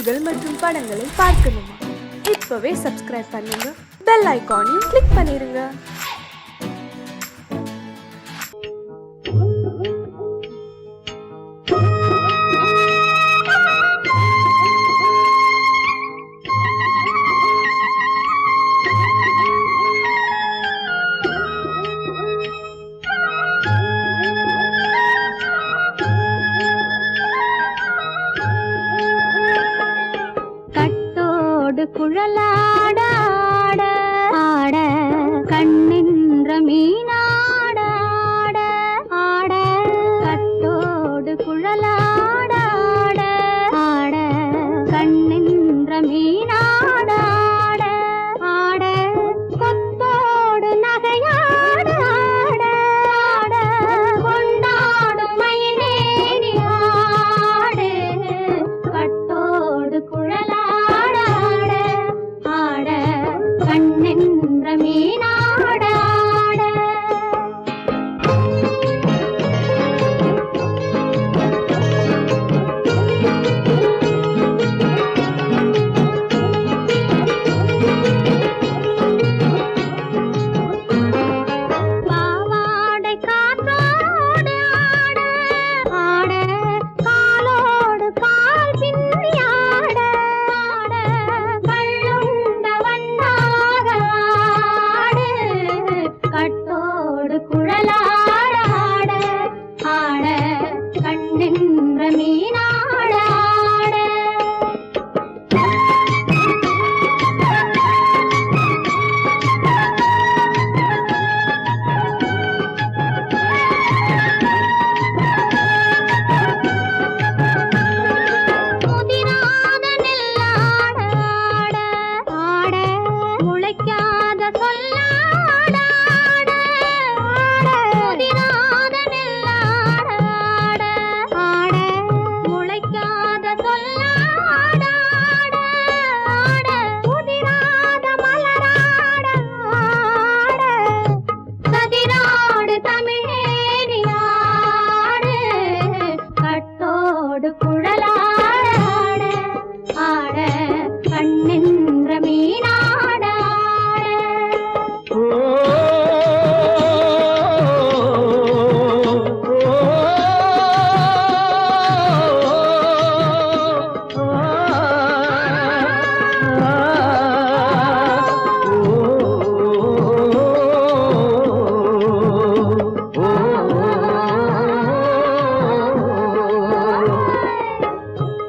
செய்திகள் மற்றும் படங்களை பார்க்கணுமா? இப்பவே சப்ஸ்கிரைப் பண்ணுங்க, பெல் ஐகானையும் கிளிக் பண்ணிருங்க. குழலாட ஆட ஆட கண்ணின்ற மீனாட ஆட ஆட கட்டோடு குழலாட ஆட ஆட கண்ணின்ற மீனாட ஆட ஆட கொத்தோடு நகையாட ஆட ஆட கொண்டாடும் மயிலேறி ஆடு கட்டோடு குழலாட கண்ணென்ற மீனாட ஆட பாவாடை காற்றோடு ஆட ஆட காலோடு கால் பின்னி ஆட ஆட கள்ளுண்ட வண்ணாக ஆடு கட்டோடு குழலாட ஆட ஆட கண்ணென்ற மீனாட ஆட முதிராத நெல்லாட ஆட ஆட முளைக்காத சொல்லாட ஆட ஆட முதிராத நெல்லாட ஆட ஆட முளைக்காத சொல்லாட ஆட ஆட முதிராத மலராட ஆட சதிராடு தமிழேறி ஆடு கட்டோடு குழலாட ஆட ஆட கண்ணென்ற மீனாட ஆட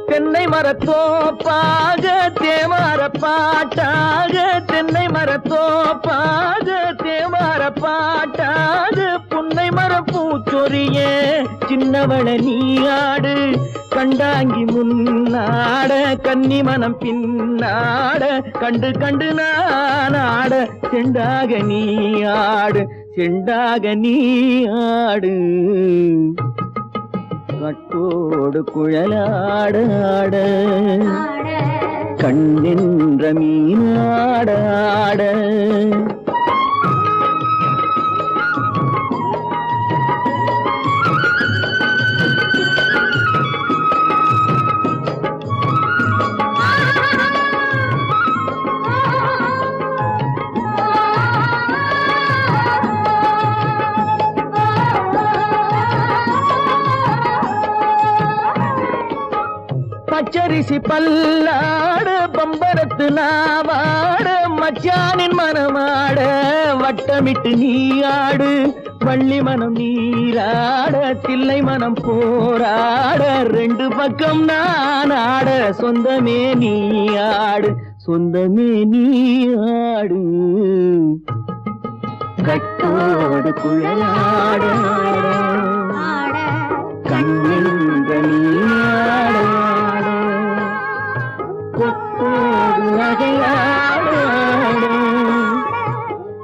தென்னை மரத்தோப்பாக தேமார பாட்டாக தென்னை மரத்தோப்பாக தேமார பாட்டாக புன்னை மரப்பூச்சொரிய சின்னவள நீயாடு கண்டாங்கி முன்னாட கன்னி மனம் பின்னாட கண்டு கண்டு நானாட செண்டாக நீயாடு செண்டாக நீயாடு கட்டோடு குழலாட ஆட கண்ணின்ற மீனாட ஆட பச்சரிசி பல்லாட பம்பரத்து நாவாட மச்சானின் மனமாட வட்டமிட்டு நீயாடு வள்ளி மனம் நீராட தில்லை மனம் போராட ரெண்டு பக்கம் நான் ஆட சொந்தமே நீயாடு சொந்தமே நீயாடு கட்டோடு குழலாட கண்ணின்ற நீயாட கொத்தோடு நகையாட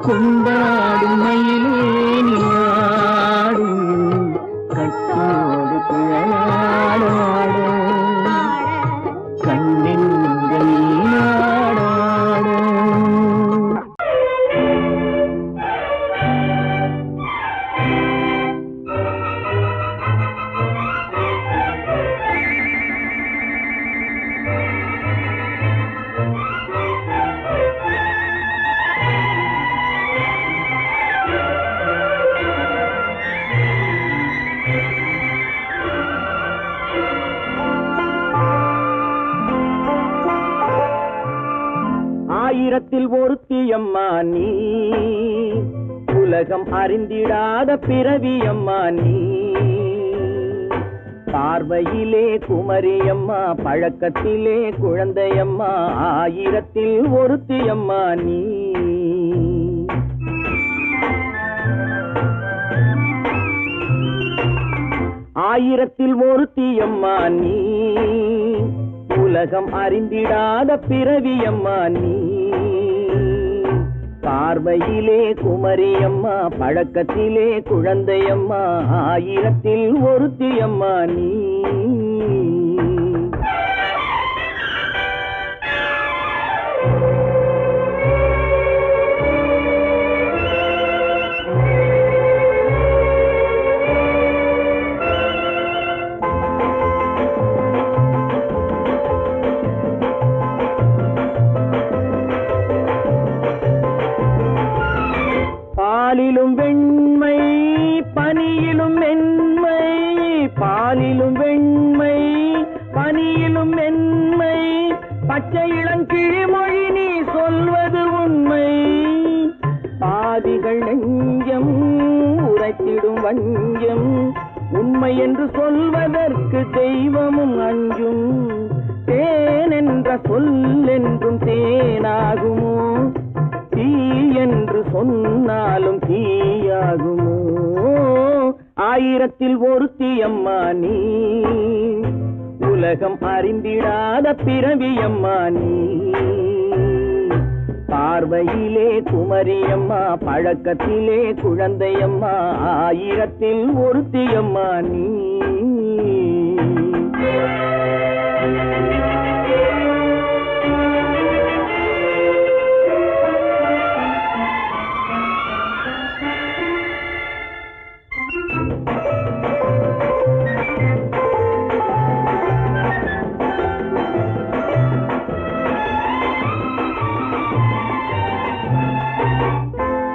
கொண்டாடு மயிலே நீயாடு கட்டோடு குழலாட கண்ணின்ற நீயாட ஆயிரத்தில் ஒருத்தியம்மா நீ, உலகம் அறிந்திடாத பிறவியம்மா நீ. பார்வையிலே குமரியம்மா, பழக்கத்திலே குழந்தையம்மா, ஆயிரத்தில் ஒருத்தியம்மா நீ. ஆயிரத்தில் ஒருத்தியம்மா நீ, உலகம் அறிந்திடாத பிறவியம்மா நீ. பார்வையிலே குமரியம்மா, பழக்கத்திலே குழந்தையம்மா, ஆயிரத்தில் ஒருத்தியம்மா நீ. பாலிலும் வெண்மை பனியிலும் மென்மை, பாலிலும் வெண்மை பனியிலும் மென்மை, பச்சை இளங்கிழிமொழி நீ சொல்வது உண்மை. பாதிகள் நெஞ்சம் உரைத்திடும் வஞ்சம், உண்மை என்று சொல்வதற்கு தெய்வமும் அஞ்சும். தேன் என்ற சொல் என்றும் தேனாகுமோ, தீ என்று சொன்னாலும் தீயாகுமோ. ஆயிரத்தில் ஒருத்தியம்மா நீ, உலகம் அறிந்திடாத பிறவியம்மா நீ. பார்வையிலே குமரியம்மா, பழக்கத்திலே குழந்தையம்மா, ஆயிரத்தில் ஒருத்தியம்மா நீ.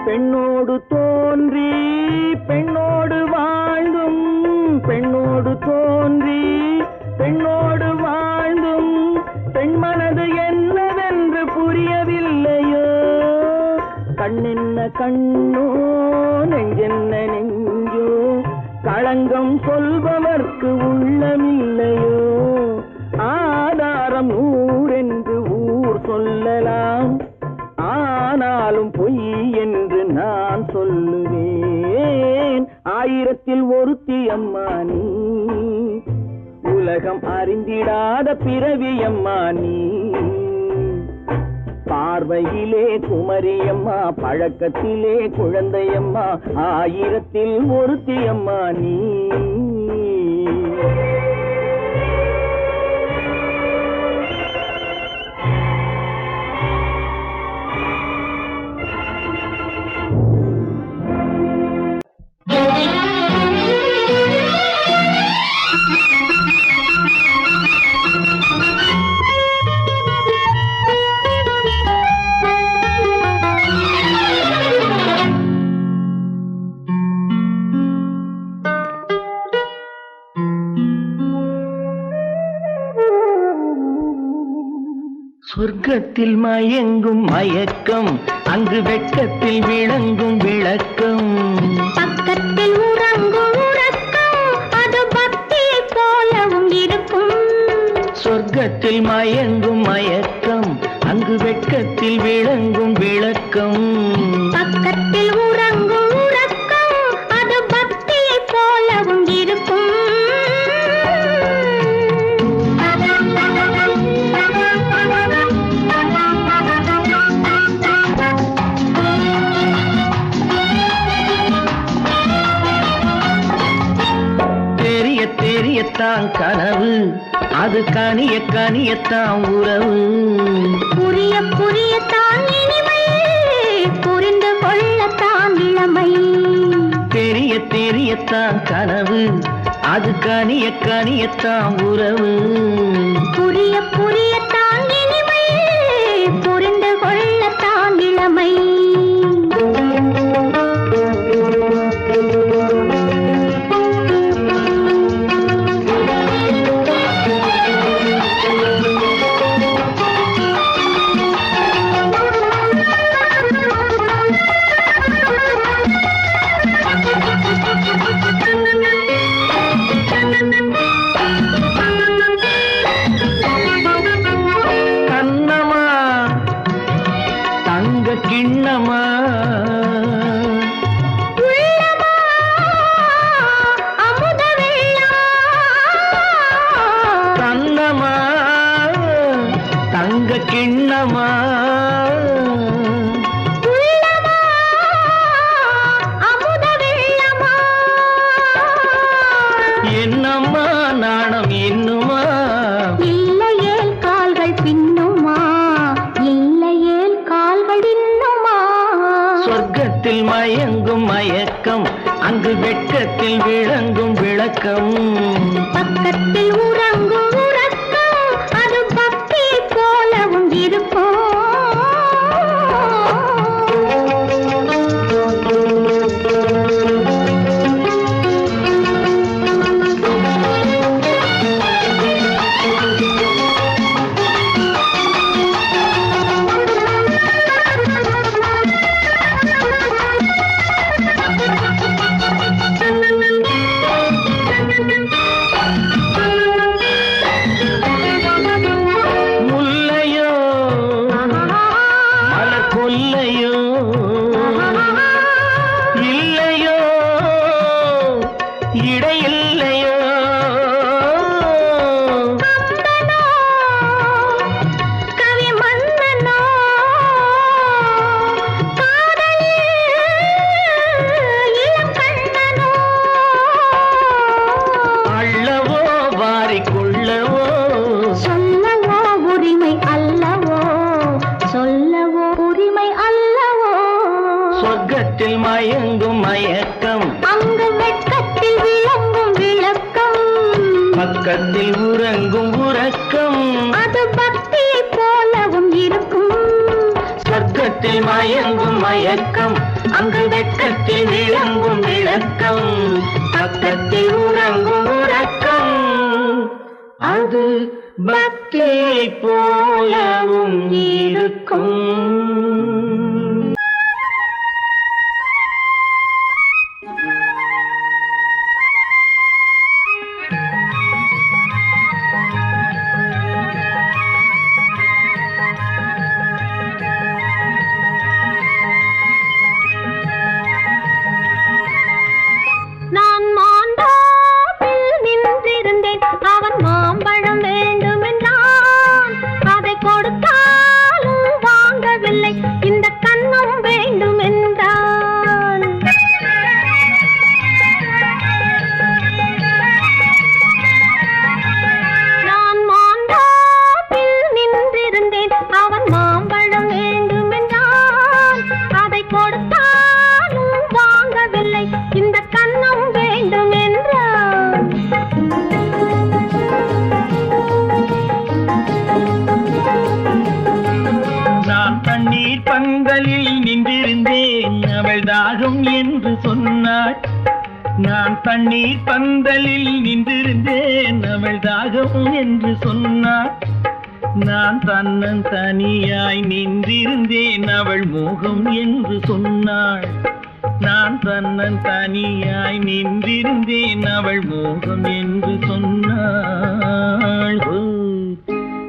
பெண்ணோடு தோன்றி பெண்ணோடு வாழ்ந்தும், பெண்ணோடு தோன்றி பெண்ணோடு வாழ்ந்தும், பெண் மனது என்னவென்று புரியவில்லையோ. கண்ணென்ன கண்ணோ, நெஞ்சென்ன நெஞ்சோ, களங்கம் சொல்பவர்க்கு உள்ளமில்லையோ. ஆதாரம் ஊரென்று ஊர் சொல்லலாம், ஆனாலும் பொய் என்று நான் சொல்லுவேன். ஆயிரத்தில் ஒருத்தியம்மா நீ, உலகம் அறிந்திடாத பிறவியம்மா நீ. பார்வையிலே குமரியம்மா, பழக்கத்திலே குழந்தையம்மா, ஆயிரத்தில் ஒருத்தியம்மா நீ. சொர்க்கத்தில் மயங்கும் மயக்கம், அங்கு வெட்கத்தில் விளங்கும் விளக்கம். பக்கத்தில் உறங்கும் உறக்கம், அது பக்தியை போலவும் இருக்கும். சொர்க்கத்தில் மயங்கும் மயக்கம், அங்கு வெட்கத்தில் விளங்கும் விளக்கம். பக்கத்தில் உறங்கும் உறக்கம், அது பக்தியை போலவும் இருக்கும். தெரியத்தான் கனவு, அது கனிய கனியத்தான் உறவு. புரிய புரியத்தான் இனிமை, புரிந்து கொள்ளத்தான் இளமை. தெரியத்தான் கனவு, அது கனிய கனியத்தான் உறவு. புரிய புரியத்தான் இனிமை, புரிந்து கொள்ளத்தான் இளமை. தங்க கிண்ணமா உள்ளமா அமுத வெள்ளமா என்னம்மா நாணம் இன்னுமா இல்லையேல் கால்கள் பின்னுமா இல்லையேல் கால்கள் இன்னுமா சொர்க்கத்தில் மயங்கும் மயக்கம் அங்கு வெட்கத்தில் விளங்கும் விளக்கம் பக்கத்தில் உறங்கும் உறக்கம் அது பக்தி போலவும் இருக்கும் முல்லையோ மலர் கொல்லையோ இல்லையோ இடையில்லையோ கவி மன்னனோ காதலில் இளம் கண்ணனோ அள்ளவோ வாரிக்கொள்ளவோ சொல்லவோ உரிமை அல்லவோ சொல்லவோ உரிமை அல்லவோ சொர்க்கத்தில் மயங்கும் மயக்கம் அங்கு வெட்கத்தில் விளங்கும் விளக்கம் பக்கத்தில் உறங்கும் உறக்கம் அது பக்தி போலவும் இருக்கும் சொர்க்கத்தில் மயங்கும் மயக்கம் அங்கு வெட்கத்தில் விளங்கும் விளக்கம் பக்கத்தில் உறங்கும் உறக்கம் அது பக்தி போலவும் இருக்கும். நான் மாந்தோப்பில் நின்றிருந்தேன் அவன் மாம்பழம் வேண்டுமென்றான் அதை கொடுத்தாலும் வாங்கவில்லை இந்த கன்னம் வேண்டுமென்றான் நான் மாந்தோப்பில் நின்றிருந்தேன் அவன் மாம்பழம் வேண்டுமென்றான் அதை கொடுத்தாலும் வாங்கவில்லை இந்த கன்னம் வேண்டுமென்றான் நான் தண்ணீர் பந்தலில் நின்றிருந்தேன் அவள் தாகம் என்று சொன்னாள். நான் தண்ணீர் பந்தலில் நின்றிருந்தேன் அவள் தாகம் என்று சொன்னாள். நான் தன்னன் தனியாய் நின்றிருந்தேன் அவள் மோகம் என்று சொன்னாள். நான் தன்னன் தனியாய் நின்றிருந்தேன் அவள் மோகம் என்று சொன்னாள்.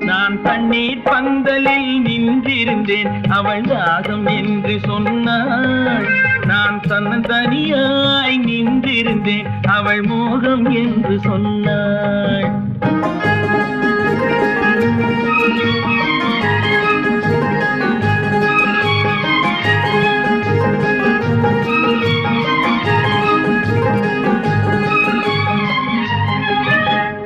நான் தண்ணீர் பந்தலில் நின்றிருந்தேன் அவள் தாகம் என்று சொன்னாள். நான் தன்னன் தனியாய் நின்றிருந்தேன் அவள் மோகம் என்று சொன்னாள்.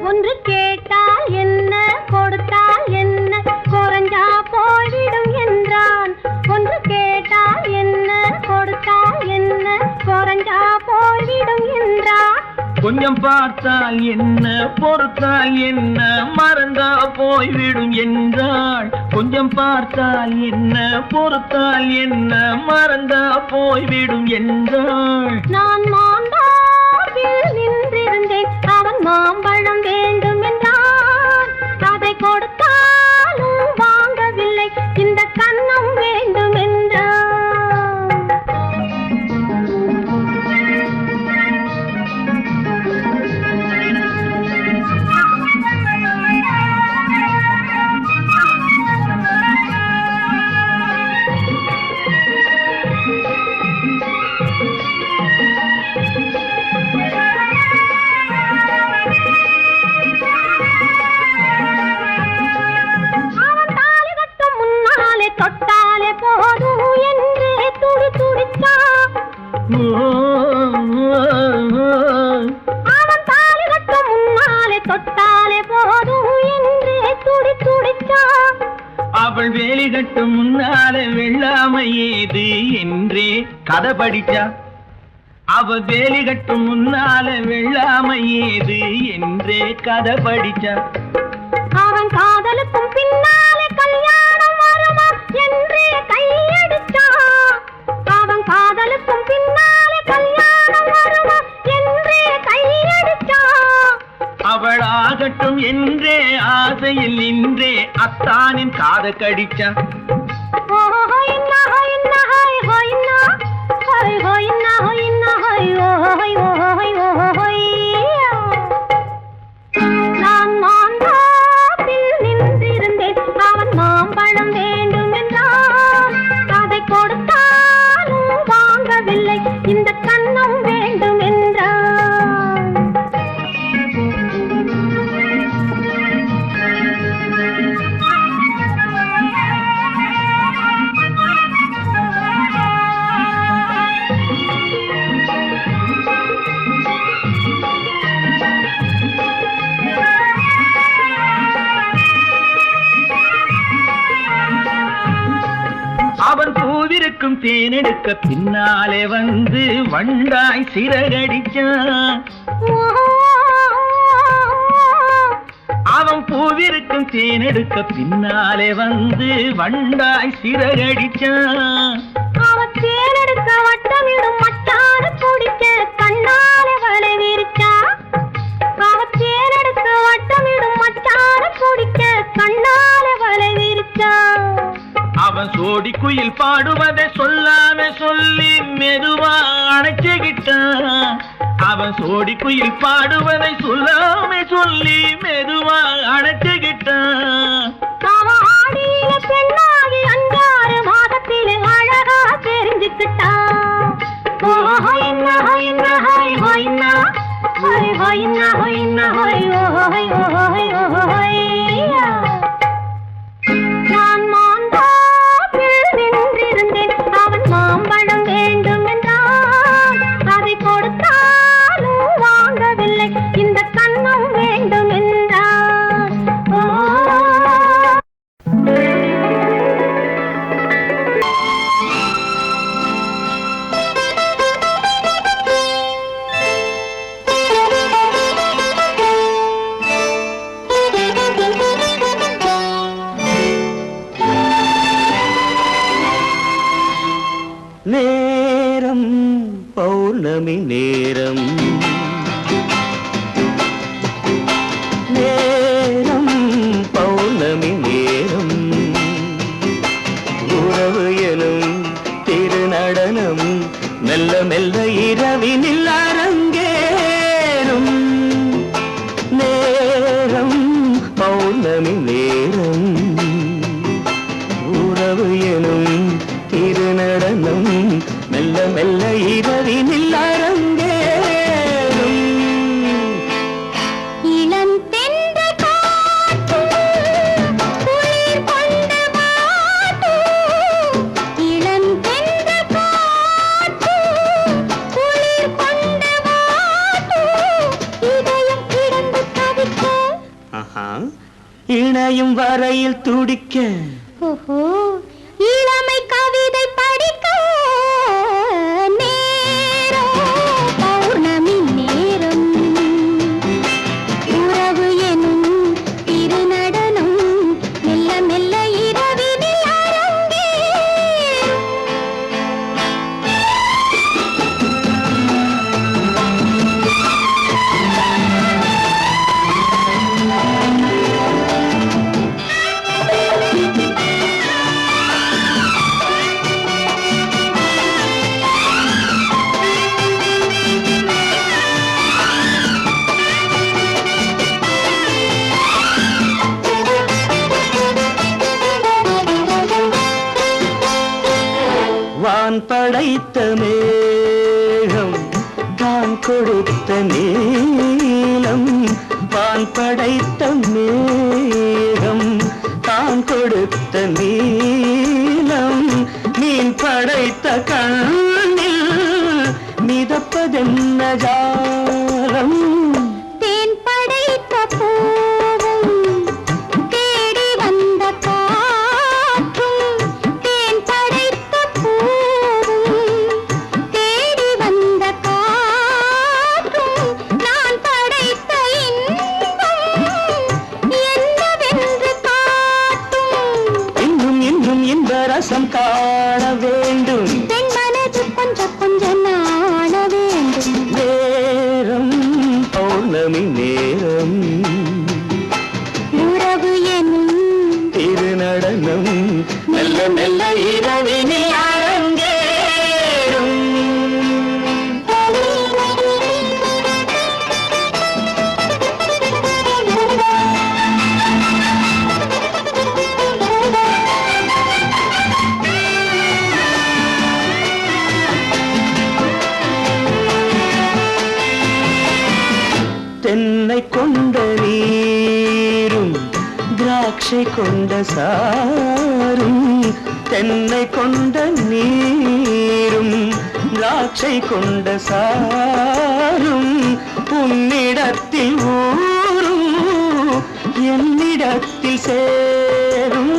ஒன்று கேட்டால் என்ன கொடுத்தால் என்ன குறைஞ்சா போய்விடும் என்றான் ஒன்று கேட்டால் என்ன கொடுத்தால் என்ன குறைஞ்சா போய்விடும் என்றான் கொஞ்சம் பார்த்தால் என்ன பொறுத்தால் என்ன மறந்தா போய்விடும் என்றாள். கொஞ்சம் பார்த்தால் என்ன பொறுத்தால் என்ன மறந்தா போய்விடும் என்றாள். நான் மாந்தாவில் நின்றிருந்தேன் அவன் மாம்பழம் வேண்டுமென்றான் அதை கொடுத்தாலும் வாங்கவில்லை இந்த கன்னம் வேண்டுமென்றான் அவன் தாலி கட்டும் முன்னாலே தொட்டாலே போதும் என்றே துடி துடிச்சான். அவள் வேலி கட்டும் முன்னாலே வெள்ளாமை ஏது என்றே கதை படிச்சா. அவ வேலி கட்டும் முன்னாலே வெள்ளாமை ஏது என்றே கதை படிச்சா. அவன் காதலுக்கும் பின்னாலே கல்யாணம் வருமா என்றே கையடிச்சான். அவன் காதலுக்கும் பின்னாலே கல்யாணம் வருமா என்றே கையடிச்சான். அவள் ஆகட்டும் என்றே ஆசையில் நின்றே அத்தானின் காத கடிச்சா. நான் மாந்தாப்பில் நின்றிருந்தேன். அவன் மாம்பழம் வேண்டும் என்றான். அதை கொடுத்தாலும் வாங்கவில்லை. இந்த கன்னம் வேண்டும் என்றான். அவன் பூவிருக்கும் தேனெடுக்க பின்னாலே வந்து வண்டாய் சிறகடிச்சான். அவன் பூவிருக்கும் தேனெடுக்க பின்னாலே வந்து வண்டாய் சிறகடிச்சான். அவன் தேனெடுக்க வட்டமிடும் மட்டான குடிக்க கண்ணாலே வலை விரிச்சா. அவன் தேனெடுக்க வட்டமிடும் மட்டான குடிக்க கண்ணாலே வலை விரிச்சா. அவன் சோடி குயில் பாடுவதை சொல்லாம சொல்லி மெதுவா அணைச்சுக்கிட்டான். அவன் சோடி குயில் பாடுவதை சொல்லாம சொல்லி மெதுவா அணைச்சுக்கிட்டான். அவன் ஆடியில பெண்ணாகி 5-6 மாதத்திலே அழகா தெரிஞ்சுக்கிட்டான். நான் மாந்தாப்பில் நின்றிருந்தேன். அவன் மாம்பழம் வேண்டும் என்றான். அதை கொடுத்தாலும் வாங்கவில்லை. இந்த கன்னம் வேண்டும் என்றான். நேரம் பௌர்ணமி நேரம், நேரம் பௌர்ணமி நேரம், உறவு எனும் திருநடனம் மெல்ல மெல்ல இரவினில் அரங்கேறும். நேரம் பௌர்ணமி நேரம், உறவு எனும் திருநடனம் மெல்ல மெல்ல இரவினில் அரங்கேறும். இளம் தென்றல் காற்று குளிர் கொண்டு வாட்டும். இளம் தென்றல் காற்று குளிர் கொண்டு வாட்டும். இதயம் கிடந்து தவிக்க, இணையும் வரையில் துடிக்க, ஓஹோ இளமை கவிதை படிக்க. நேரம் பௌர்ணமி நேரம், உறவு எனும் திருநடனம் மெல்ல மெல்ல இரவினில் அரங்கேறும். வான் படைத்த மேகம் தான் கொடுத்த நீலம். வான் படைத்த மேகம் தான் கொடுத்த நீலம். மீன் படைத்த கண்ணில் இந்திரஜாலம் தேன் படைத்த பூவும் தேடி வந்த காற்றும் தேன் படைத்த பூவும் தேடி வந்த காற்றும் நான் படைத்த இன்பம் என்னவென்று காட்டும் இன்னும் இன்னும் இந்த ரசம் காண வேண்டும் பெண் மனது கொஞ்சம் நாண வேண்டும் நேரம் பௌர்ணமி நேரம் உறவு எனும் திருநடனம் மெல்ல மெல்ல இரவினில் அரங்கேறும் தென்னை கொண்ட நீரும் திராட்சை கொண்ட சாரும் தென்னை கொண்ட நீரும் திராட்சை கொண்ட சாரும் உன்னிடத்தில் ஊரும் என்னிடத்தில் சேரும்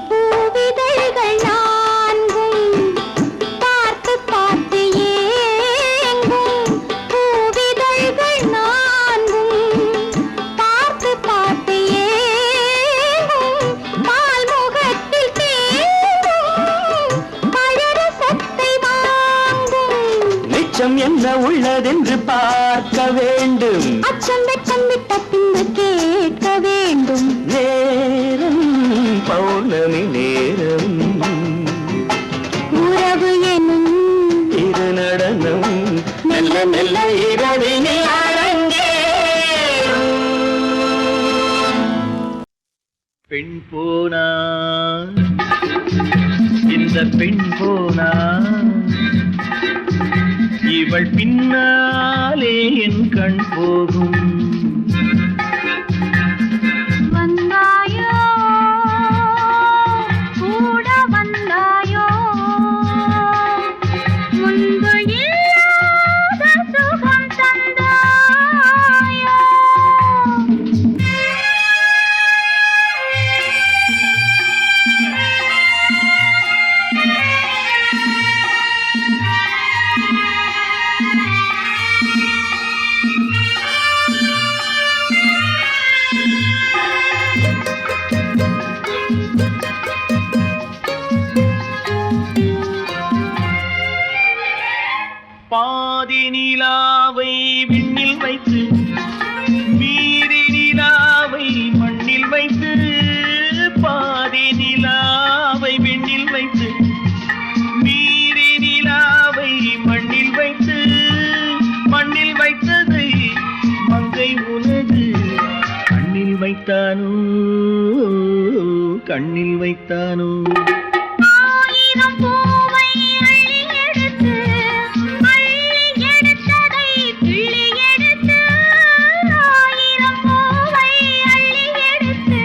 பூவிதழ்கள் நான்கும் பார்த்து பார்த்து ஏங்கும் பூவிதழ்கள் நான்கும் பார்த்து பார்த்து ஏங்கும் பால்முகத்தில் தேங்கும் பழரசத்தை வாங்கும் நிச்சம் என்ன உள்ளதென்று பார்க்க வேண்டும் அச்சம் வெச்சம் விட்ட பின்பு கேட்க வேண்டும் நேரம் பௌர்ணமி நேரம் உறவு எனும் திருநடனம் மெல்ல மெல்ல இரவினில் அரங்கேறும் பெண் போனா இந்த பெண் போனா இவள் பின்னாலே என் கண் போகும் வந்தாயோ கூட வந்தாயோ முன்பு இல்லாத சுகம் தந்தாயோ பாதி நிலாவை விண்ணில் வைத்து மீதி நிலாவை மண்ணில் வைத்து பாதி நிலாவை விண்ணில் வைத்து மீதி நிலாவை மண்ணில் வைத்து மண்ணில் வைத்ததை மங்கை உனது கண்ணில் வைத்தானோ கண்ணில் வைத்தானோ ஆயிரம் பூவை அள்ளி எடுத்து எடுத்ததை கிள்ளி எடுத்து ஆயிரம் பூவை அள்ளி எடுத்து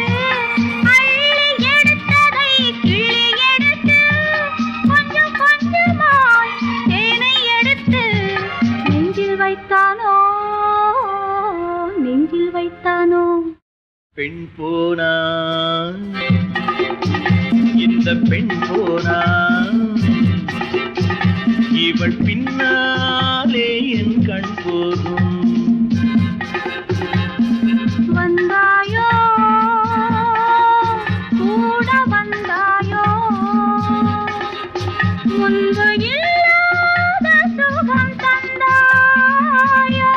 எடுத்ததை கிள்ளி எடுத்து கொஞ்சம் கொஞ்சமாய் தேனை எடுத்து நெஞ்சில் வைத்தானோ நெஞ்சில் வைத்தானோ பெண் போனா இந்த பெண் போனா இவள் பின்னாலே என் கண் போகும் வந்தாயோ கூட வந்தாயோ முன்பு இல்லாத சுகம் தந்தாயோ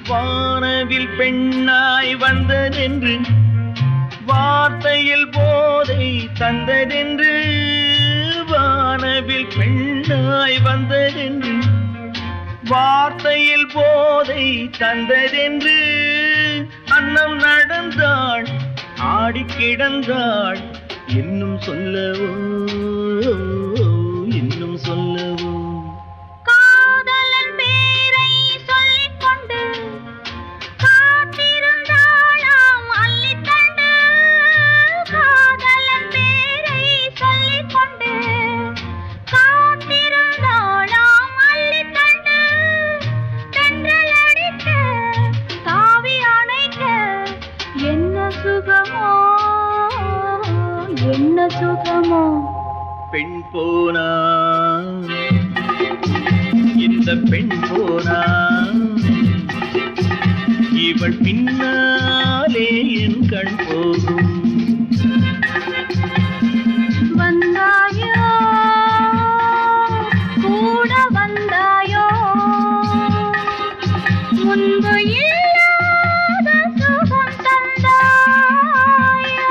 வானவில் பெண்ணாய் வந்ததென்று வார்த்தையில் போதை தந்ததென்று வானவில் பெண்ணாய் வந்ததென்று வார்த்தையில் போதை தந்ததென்று அன்னம் நடந்தாள் ஆடி கிடந்தாள் இன்னும் சொல்லவோ இன்னும் சொல்லவோ காதலன் பேரை சொல்லிக் கொண்டு காத்திருந்தாளாம் அள்ளித்தண்டு. காதலன் பேரை சொல்லிக் கொண்டு காத்திருந்தாளாம் அள்ளித்தண்டு. தென்றல் அடிக்க தாவி அணைக்க என்ன சுகமோ என்ன சுகமோ. பெண் போனா இந்த பெண் போனா இவள் பின்னாலே என் கண் போகும். வந்தாயோ கூட வந்தாயோ முன்பு இல்லாத சுகம் தந்தாயோ.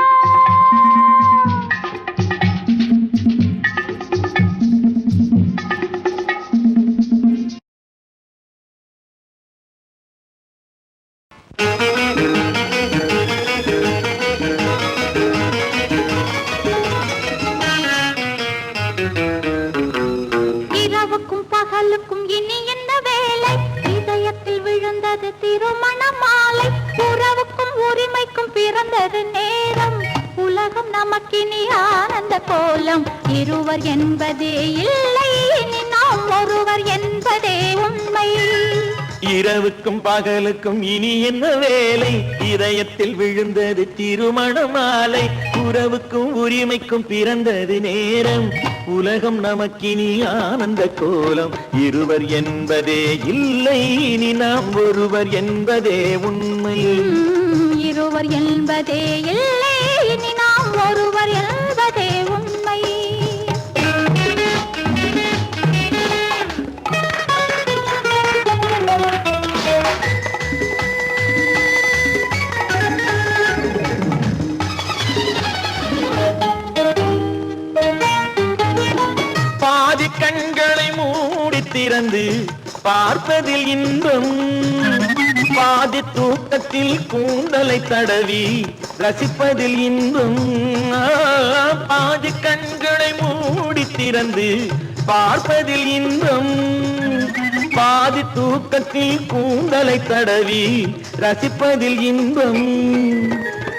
இரவுக்கும் பகலுக்கும் இனி என்ன வேலை? இதயத்தில் விழுந்தது திருமண மாலை. உறவுக்கும் உரிமைக்கும் பிறந்தது நேரம். உலகம் நமக்கினி ஆனந்த கோலம். இருவர் என்பதே இல்லை, இனி நாம் ஒருவர் என்பதே உண்மை. இரவுக்கும் பகலுக்கும் இனி என்ன வேலை? இதயத்தில் விழுந்தது திருமண மாலை. உறவுக்கும் உரிமைக்கும் பிறந்தது நேரம். உலகம் நமக்கினி ஆனந்த கோலம். இருவர் என்பதே இல்லை, இனி நாம் ஒருவர் என்பதே உண்மை. இருவர் என்பதே இல்லை, இனி நாம் ஒருவர் என்பதே உண்மை. பாதி கண்களை மூடி திறந்து பார்ப்பதில் இன்பம். பாதி தூக்கத்தில் கூந்தலை தடவி ரசிப்பதில் இன்பம். பாதி கண்களை மூடி திறந்து பார்ப்பதில் இன்பம். பாதி தூக்கத்தில் கூந்தலை தடவி ரசிப்பதில் இன்பம்.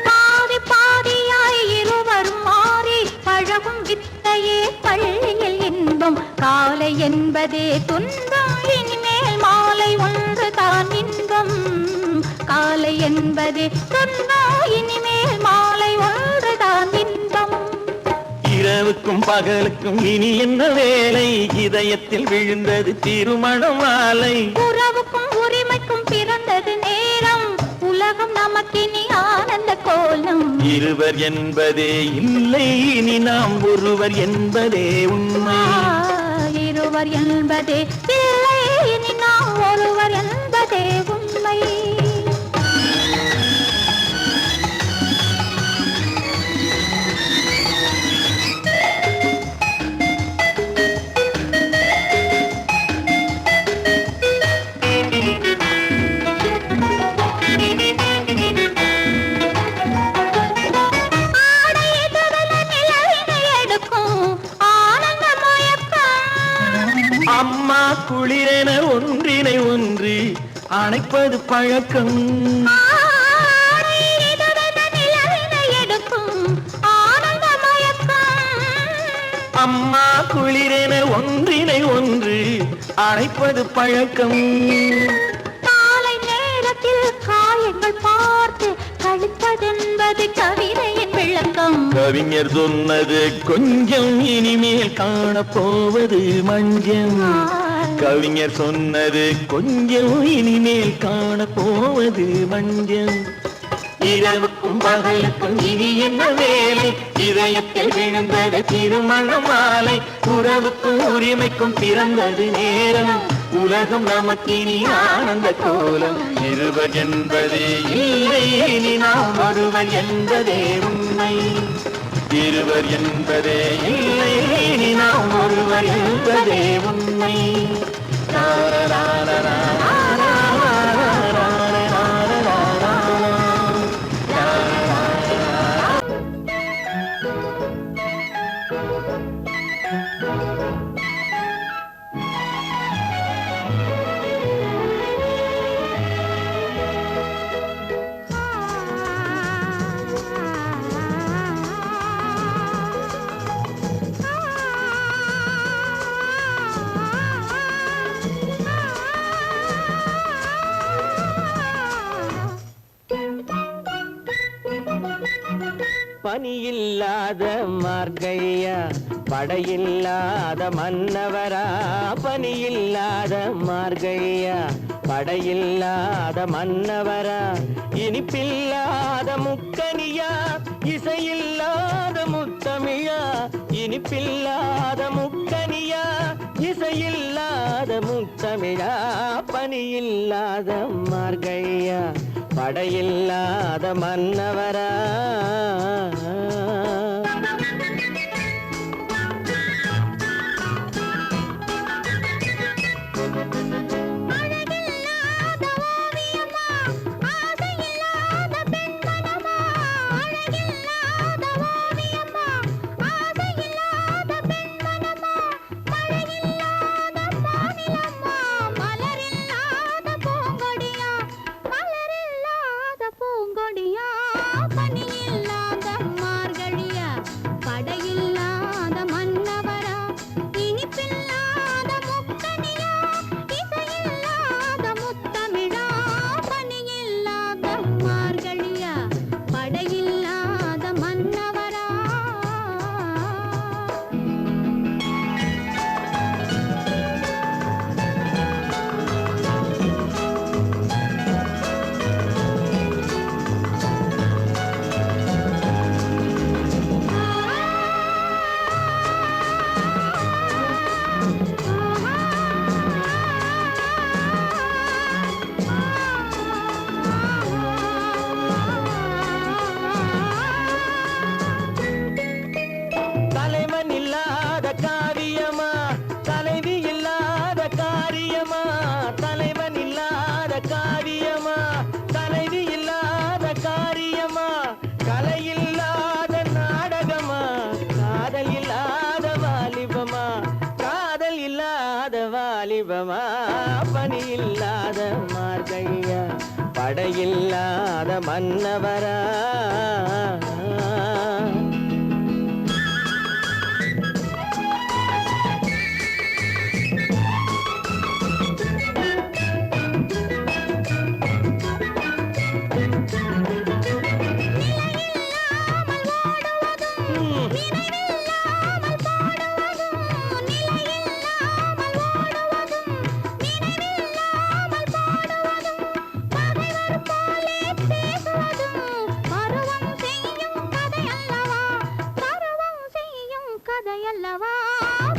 பாதி பாதியாய் இருவரும் மாறி பழகும் வித்தையே பள்ளியில் இன்பம். காலை என்பதே துன்பம், இனிமேல் மாலை ஒன்று தான் இன்பம். காலை என்பதே துன்பம், இனிமேல் மாலை ஒன்று தான் இன்பம். இரவுக்கும் பகலுக்கும் இனி என்ன வேலை? இதயத்தில் விழுந்தது திருமண மாலை. உறவுக்கும் உரிமைக்கும் பிறந்தது நேரம். உலகம் நமக்கினி ஆனந்த கோலம். இருவர் என்பதே இல்லை, இனி நாம் ஒருவர் என்பதே உண்மை. இருவர் என்பதே இல்லை, இனி நாம் ஒருவர் என்பதே உண்மை. அம்மா குளிரென ஒன்றினை ஒன்று அணைப்பது பழக்கம். அம்மா குளிரென ஒன்றினை ஒன்று அணைப்பது பழக்கம். காலை நேரத்தில் காயங்கள் பார்த்து கழிப்பதென்பது கவிதையின் விளக்கம். கவிஞர் சொன்னது கொஞ்சம், இனிமேல் காணப்போவது மஞ்சம். கவிஞர் சொன்னது கொஞ்சம், இனிமேல் காணப்போவது மஞ்சம். இரவுக்கும் பகலுக்கும் இனி என்ன வேலை? இதயத்தில் விழுந்தது திருமண மாலை. உறவுக்கும் உரிமைக்கும் பிறந்தது நேரம். உலகம் நமக்கினி ஆனந்த கோலம். இருவர் என்பதே இல்லை, இனி நாம் ஒருவர் என்பதே உண்மை. இருவர் என்பதே இல்லை, இனி நாம் ஒருவர் என்பதே உண்மை. பனியில்லாத மார்கழியா படையில்லாத மன்னவரா பனியில்லாத மார்கழியா படையில்லாத மன்னவரா இனிப்பில்லாத முக்கனியா இசையில்லாத முத்தமிழா இனிப்பில்லாத முக்கனியா இசையில்லாத முத்தமிழா பனியில்லாத மார்கழியா படையில்லாத மன்னவரா பனியில்லாத மார்கழியா படையில்லாத மன்னவரா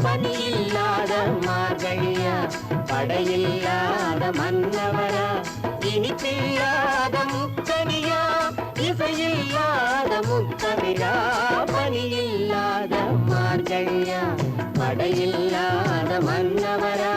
பனியில்லாத மார்கழியா படையில்லாத மன்னவரா இனிப்பில்லாத முக்கனியா இசையில்லாத முத்தமிழா பனியில்லாத மார்கழியா படையில்லாத மன்னவரா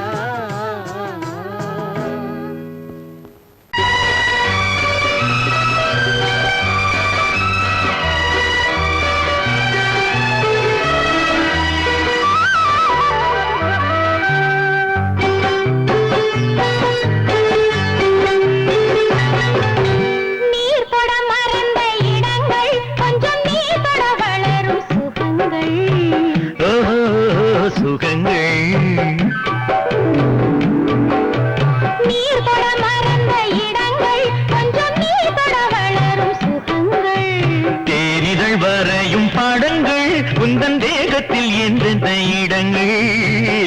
உந்தன் தேகத்தில் எந்தெந்த இடங்கள்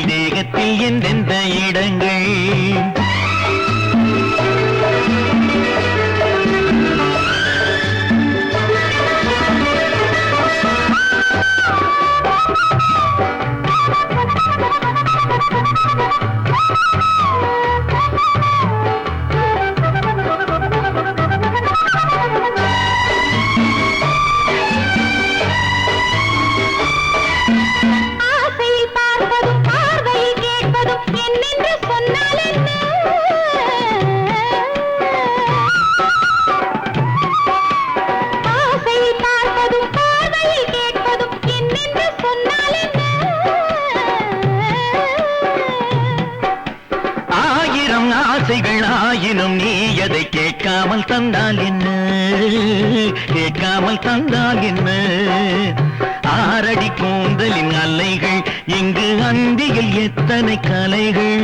தேகத்தில் எந்தெந்த இடங்கள் ஆயினும் நீ எதை கேட்காமல் தந்தால் என்ன கேட்காமல் தந்தால் என்ன ஆரடி கூந்தலின் அலைகள் இங்கு அந்தியில் எத்தனை கலைகள்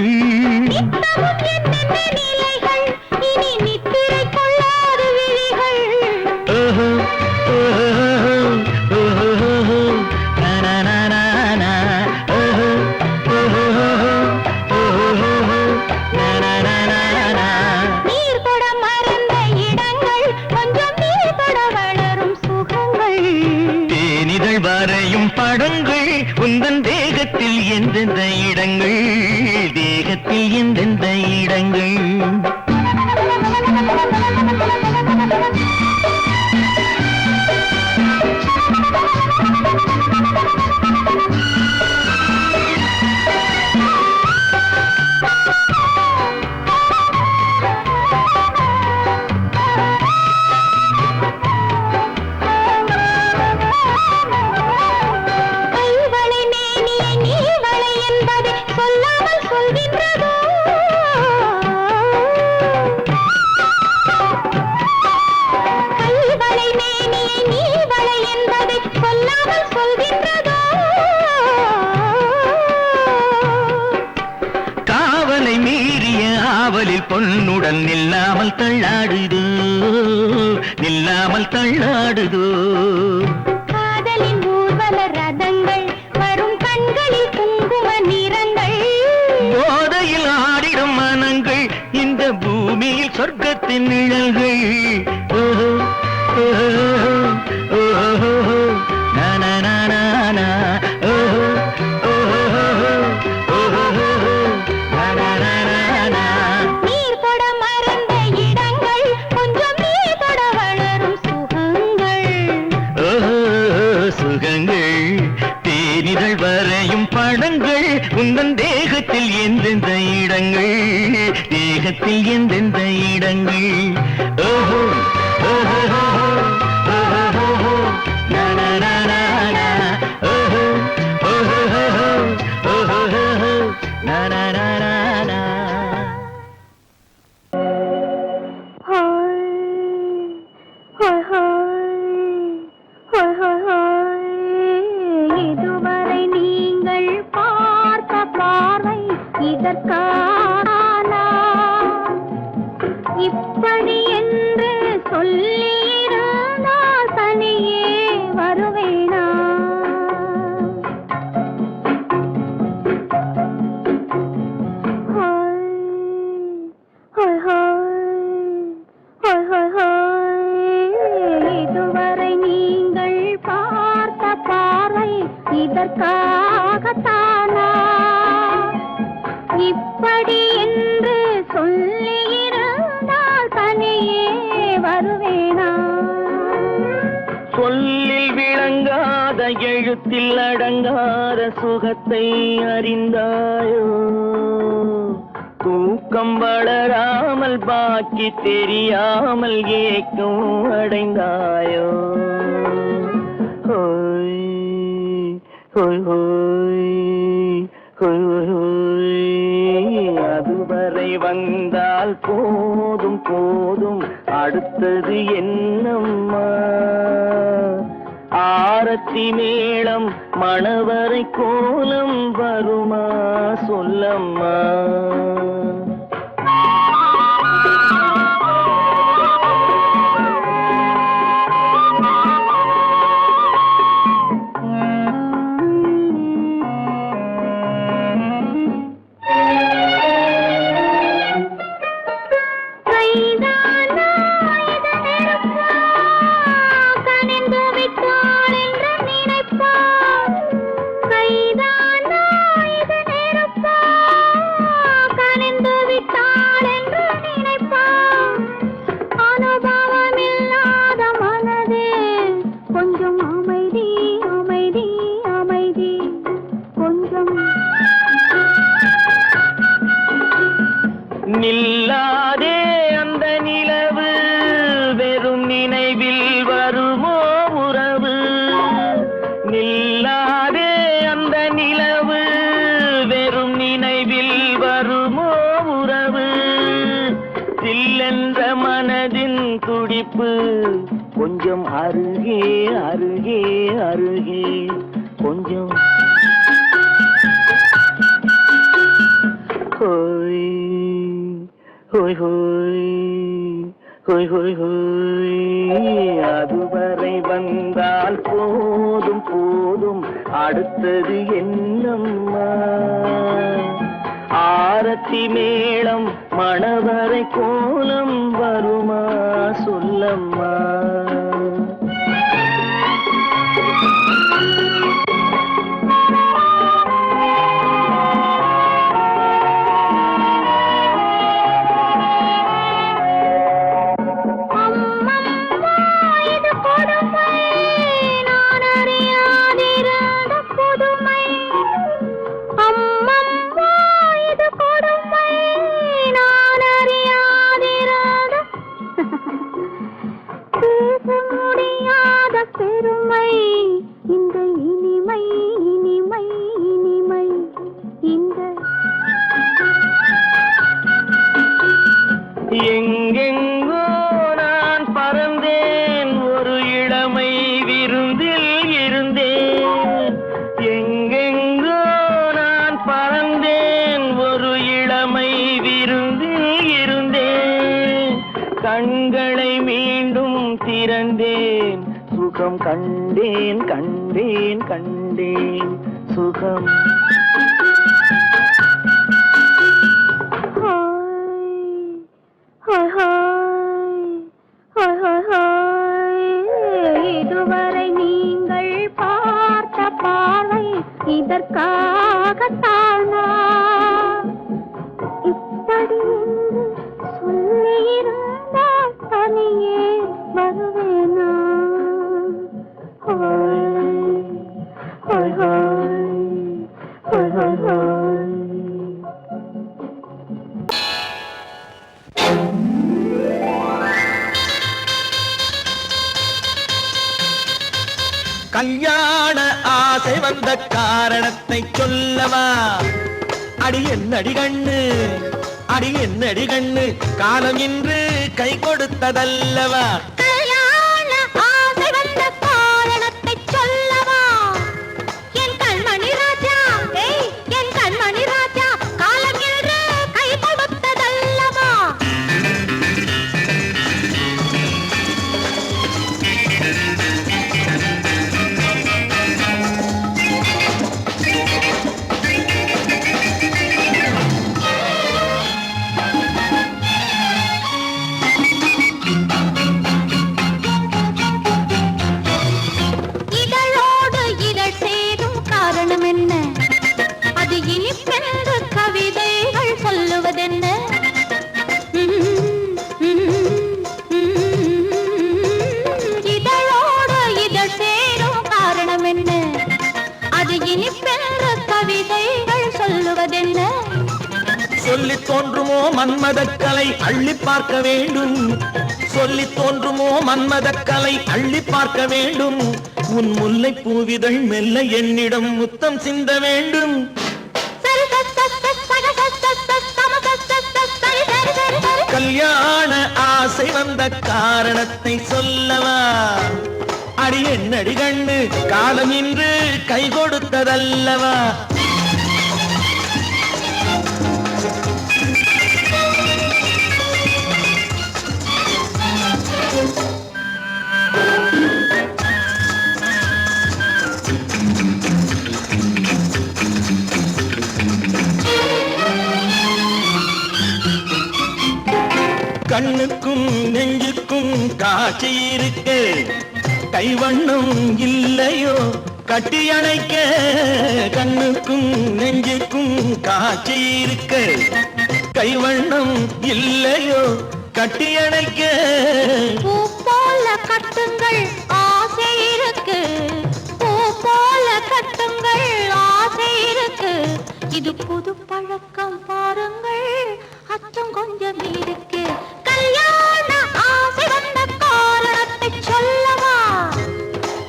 பொன்னுடன் நில்லாமல் தள்ளாடுதோ நில்லாமல் தள்ளாடுதோ காதலின் ஊர்வல ரதங்கள் வரும் கண்களில் குங்கும நிறங்கள் போதையில் ஆடிடும் மனங்கள் இந்த பூமியில் சொர்க்கத்தின் நிழல்கள் ஓஹோ ஓஹோ ஓஹோ நானா நானா நா ஓஹோ ஓஹோ ஓஹோ நானா நானா நீர் தொட மறந்த இடங்கள் கொஞ்சம் நீர் தொட வளரும் சுகங்கள் சுகங்கள் தேனிதழ் வரையும் படங்கள் உந்தன் தேகத்தில் எந்தெந்த இடங்கள் தேகத்தில் எந்தெந்த இடங்கள் ஓஹோ ஓஹோ ஓஹோ நானா நானா நா ஓஹோ ஓஹோ ஓஹோ நானா நானா நா இதுவரை நீங்கள் பார்த்த பார்வை இதற்கான இப்படி என்று சொல்லியிருந்தால் தனியே வருவேனா இதுவரை நீங்கள் பார்த்த பார்வை இதற்காகத்தானா இப்படி என்று சொல்லியிருந்தால் தனியே வருவேனா சொல்லில் விளங்காத எழுத்தில் அடங்காத சுகத்தை அறிந்தாயோ தூக்கம் வளராமல் பாக்கி தெரியாமல் ஏக்கம் அடைந்தாயோ ஹோய் ஹோய் ஹோய் ஹோய் ஹோய் அதுவரை வந்தால் போதும் போதும் அடுத்தது என்னம்மா ஆரத்தி மேளம் மணவரை கோலம் வருமா சொல்லம்மா நில்லாதே அந்த நிலவு வெறும் நினைவில் வருமோ உறவு நில்லாதே அந்த நிலவு வெறும் நினைவில் வருமோ உறவு சில்லென்ற மனதின் துடிப்பு கொஞ்சம் அருகே அருகே அருகே கொஞ்சம் ஹோய் ஹோய் ஹோய் ஹோய் ஹோய் ஹோய் அதுவரை வந்தால் போதும் போதும் அடுத்தது என்னம்மா ஆரத்தி மேளம் மணவரை கோலம் வருமா சொல்லம்மா இது கொடுமை நான் அறியாதே எங்கெங்கோ நான் பறந்தேன், ஒரு இளமை விருந்தில் இருந்தேன். எங்கெங்கோ நான் பறந்தேன், ஒரு இளமை விருந்தில் இருந்தேன். கண்களை மீண்டும் திறந்தேன், சுகம் கண்டேன் கண்டேன் கண்டேன் சுகம். இதுவரை நீங்கள் பார்த்த பார்வை இதற்காகத்தானா? இப்படி சொல்லியிருந்தால் தனியே வருவேனா? கல்யாண ஆசை வந்த காரணத்தை சொல்லவா? அடி என்னடி கண்ணு, அடி என்னடி கண்ணு, காலம் இன்று கை கொடுத்ததல்லவா? கல்யாண ஆசை வந்த காரணத்தை சொல்லவா? என் கண்மணி ராஜா, என் கண்மணி ராஜா, காலம் என்று கை கொடுத்ததல்லவா? இதழோடு இதழ் சேரும் காரணம் என்ன? அது இனிப்பென்று கவிதைகள் சொல்லுவதென்ன? இதழோடு இதழ் சேரும் காரணம் என்ன? அது இனிப்பென்று கவிதைகள் சொல்லுவதென்ன? சொல்லி தோன்றுமோ மன்மதக்கலை அள்ளி பார்க்க வேண்டும், சொல்லி தோன்றுமோ மன்மதக்கலை அள்ளி பார்க்க வேண்டும். உன் முல்லை பூவிதழ் மெல்ல என்னிடம் முத்தம் சிந்த வேண்டும். கல்யாண ஆசை வந்த காரணத்தை சொல்லவா? அடி என்னடி கண்ணு, காலம் இன்று கை கொடுத்ததல்லவா? கண்ணுக்கும் நெஞ்சுக்கும் காட்சி இருக்கு, கைவண்ணம் இல்லையோ கட்டி அணைக்க? கண்ணுக்கும் நெஞ்சுக்கும் காட்சி இருக்கு, கைவண்ணம் இல்லையோ கட்டி அணைக்க? பூ போல கட்டுங்கள் ஆசை இருக்கு, பூ போல கட்டுங்கள் ஆசை இருக்கு. இது புது பழக்கம் பாருங்கள், அச்சம் கொஞ்சம் இருக்கு. கல்யாண ஆசை வந்த காரணத்தை சொல்லவா?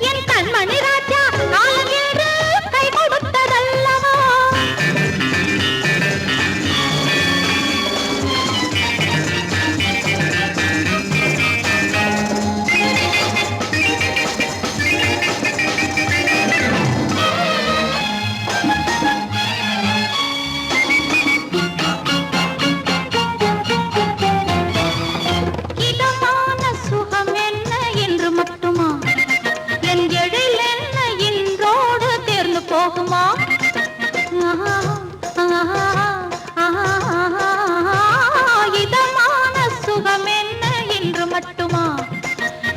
என் கண்மணி ராஜா, காலம் என்று கை கொடுத்ததல்லவா? இதமான சுகம் என்ன என்று மட்டுமா? என் எழில் என்ன இன்றோடு தேர்ந்து போகுமா? இதமான சுகம் என்ன என்று மட்டுமா?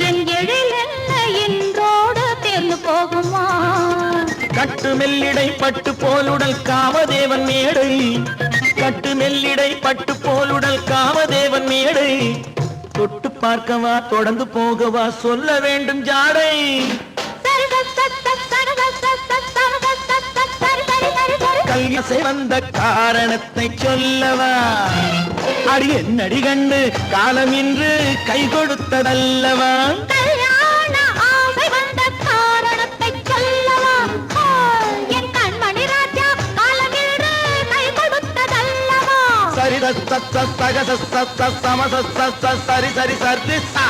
என் எழில் என்ன இன்றோடு தேர்ந்து போகுமா? கட்டு மெல்லிடை பட்டு போலுடல் காமதேவன் மேடை, கட்டு மெல்லிடை பட்டு போலுடல் காமதேவன் மேடை. தொட்டு பார்க்கவா தொடர்ந்து போகவா சொல்ல வேண்டும் ஜாடை? கல்யாசை வந்த காரணத்தை சொல்லவா? அடி என்னடி கண்டு, காலம் இன்று கை கொடுத்ததல்லவா? கல்யாண ஆசை வந்த காரணத்தை சொல்லவா? என் கண்மணி ராஜா, காலம் என்று கை கொடுத்ததல்லவா? சரி சரி சரி சரி சா.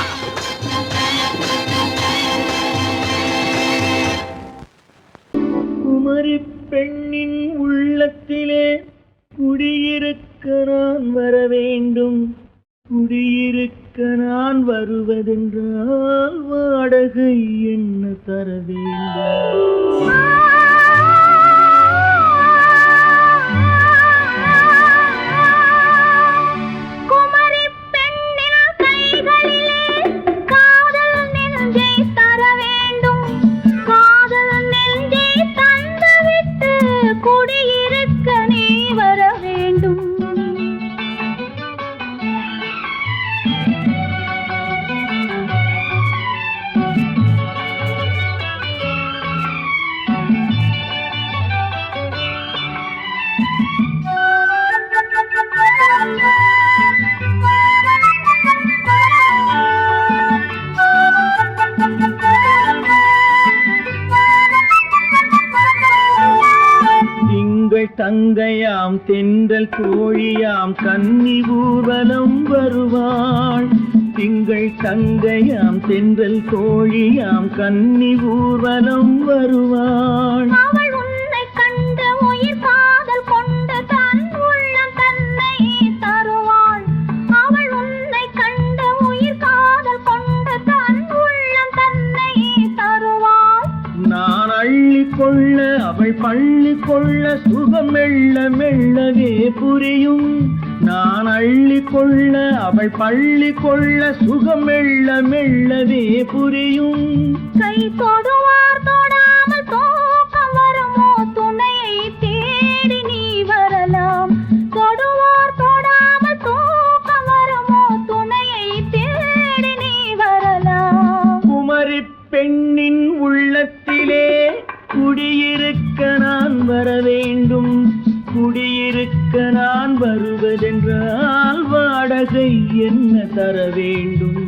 குமரி பெண்ணின் உள்ளத்திலே குடியிருக்க நான் வர வேண்டும். குடியிருக்க நான் வருவதென்றால் வாடகை என்ன தர வேண்டும்? குமரி பெண்ணின் கைகளிலே காதல் நெஞ்சை தர வேண்டும். காதல் நெஞ்சை தந்துவிட்டு குடியிருக்க நீ வர வேண்டும். தங்கையாம் தென்றல் தோழியாம் கன்னி ஊர்வலம் வருவாள். திங்கள் தங்கையாம் தென்றல் தோழியாம் கன்னி ஊர்வலம் வருவாள். அவள் உன்னை கண்ட உயிர் காதல் கொண்டு தன் உள்ளம் தன்னை தருவாள். அவள் உன்னை கண்ட உயிர் காதல் கொண்டு தன் உள்ளம் தன்னை தருவாள். நான் அள்ளி கொள்ள அவள் பள்ளி கொள்ள சுகம் மெல்ல மெல்லவே புரியும். நான் அள்ளி கொள்ள அவள் பள்ளி கொள்ள சுகம் மெல்ல மெல்லவே புரியும். கை தொடுவார் தொடாமல் தூக்கம் வருமோ துணையை தேடி நீ வரலாம். தொடுவார் தொடாமல் தூக்கம் வருமோ துணையை தேடி நீ வரலாம். குமரி பெண்ணின் உள்ளத்திலே குடியிருக்க நான் வர வேண்டும். குடியிருக்க நான் வருவதென்றால் வாடகை என்ன தர வேண்டும்?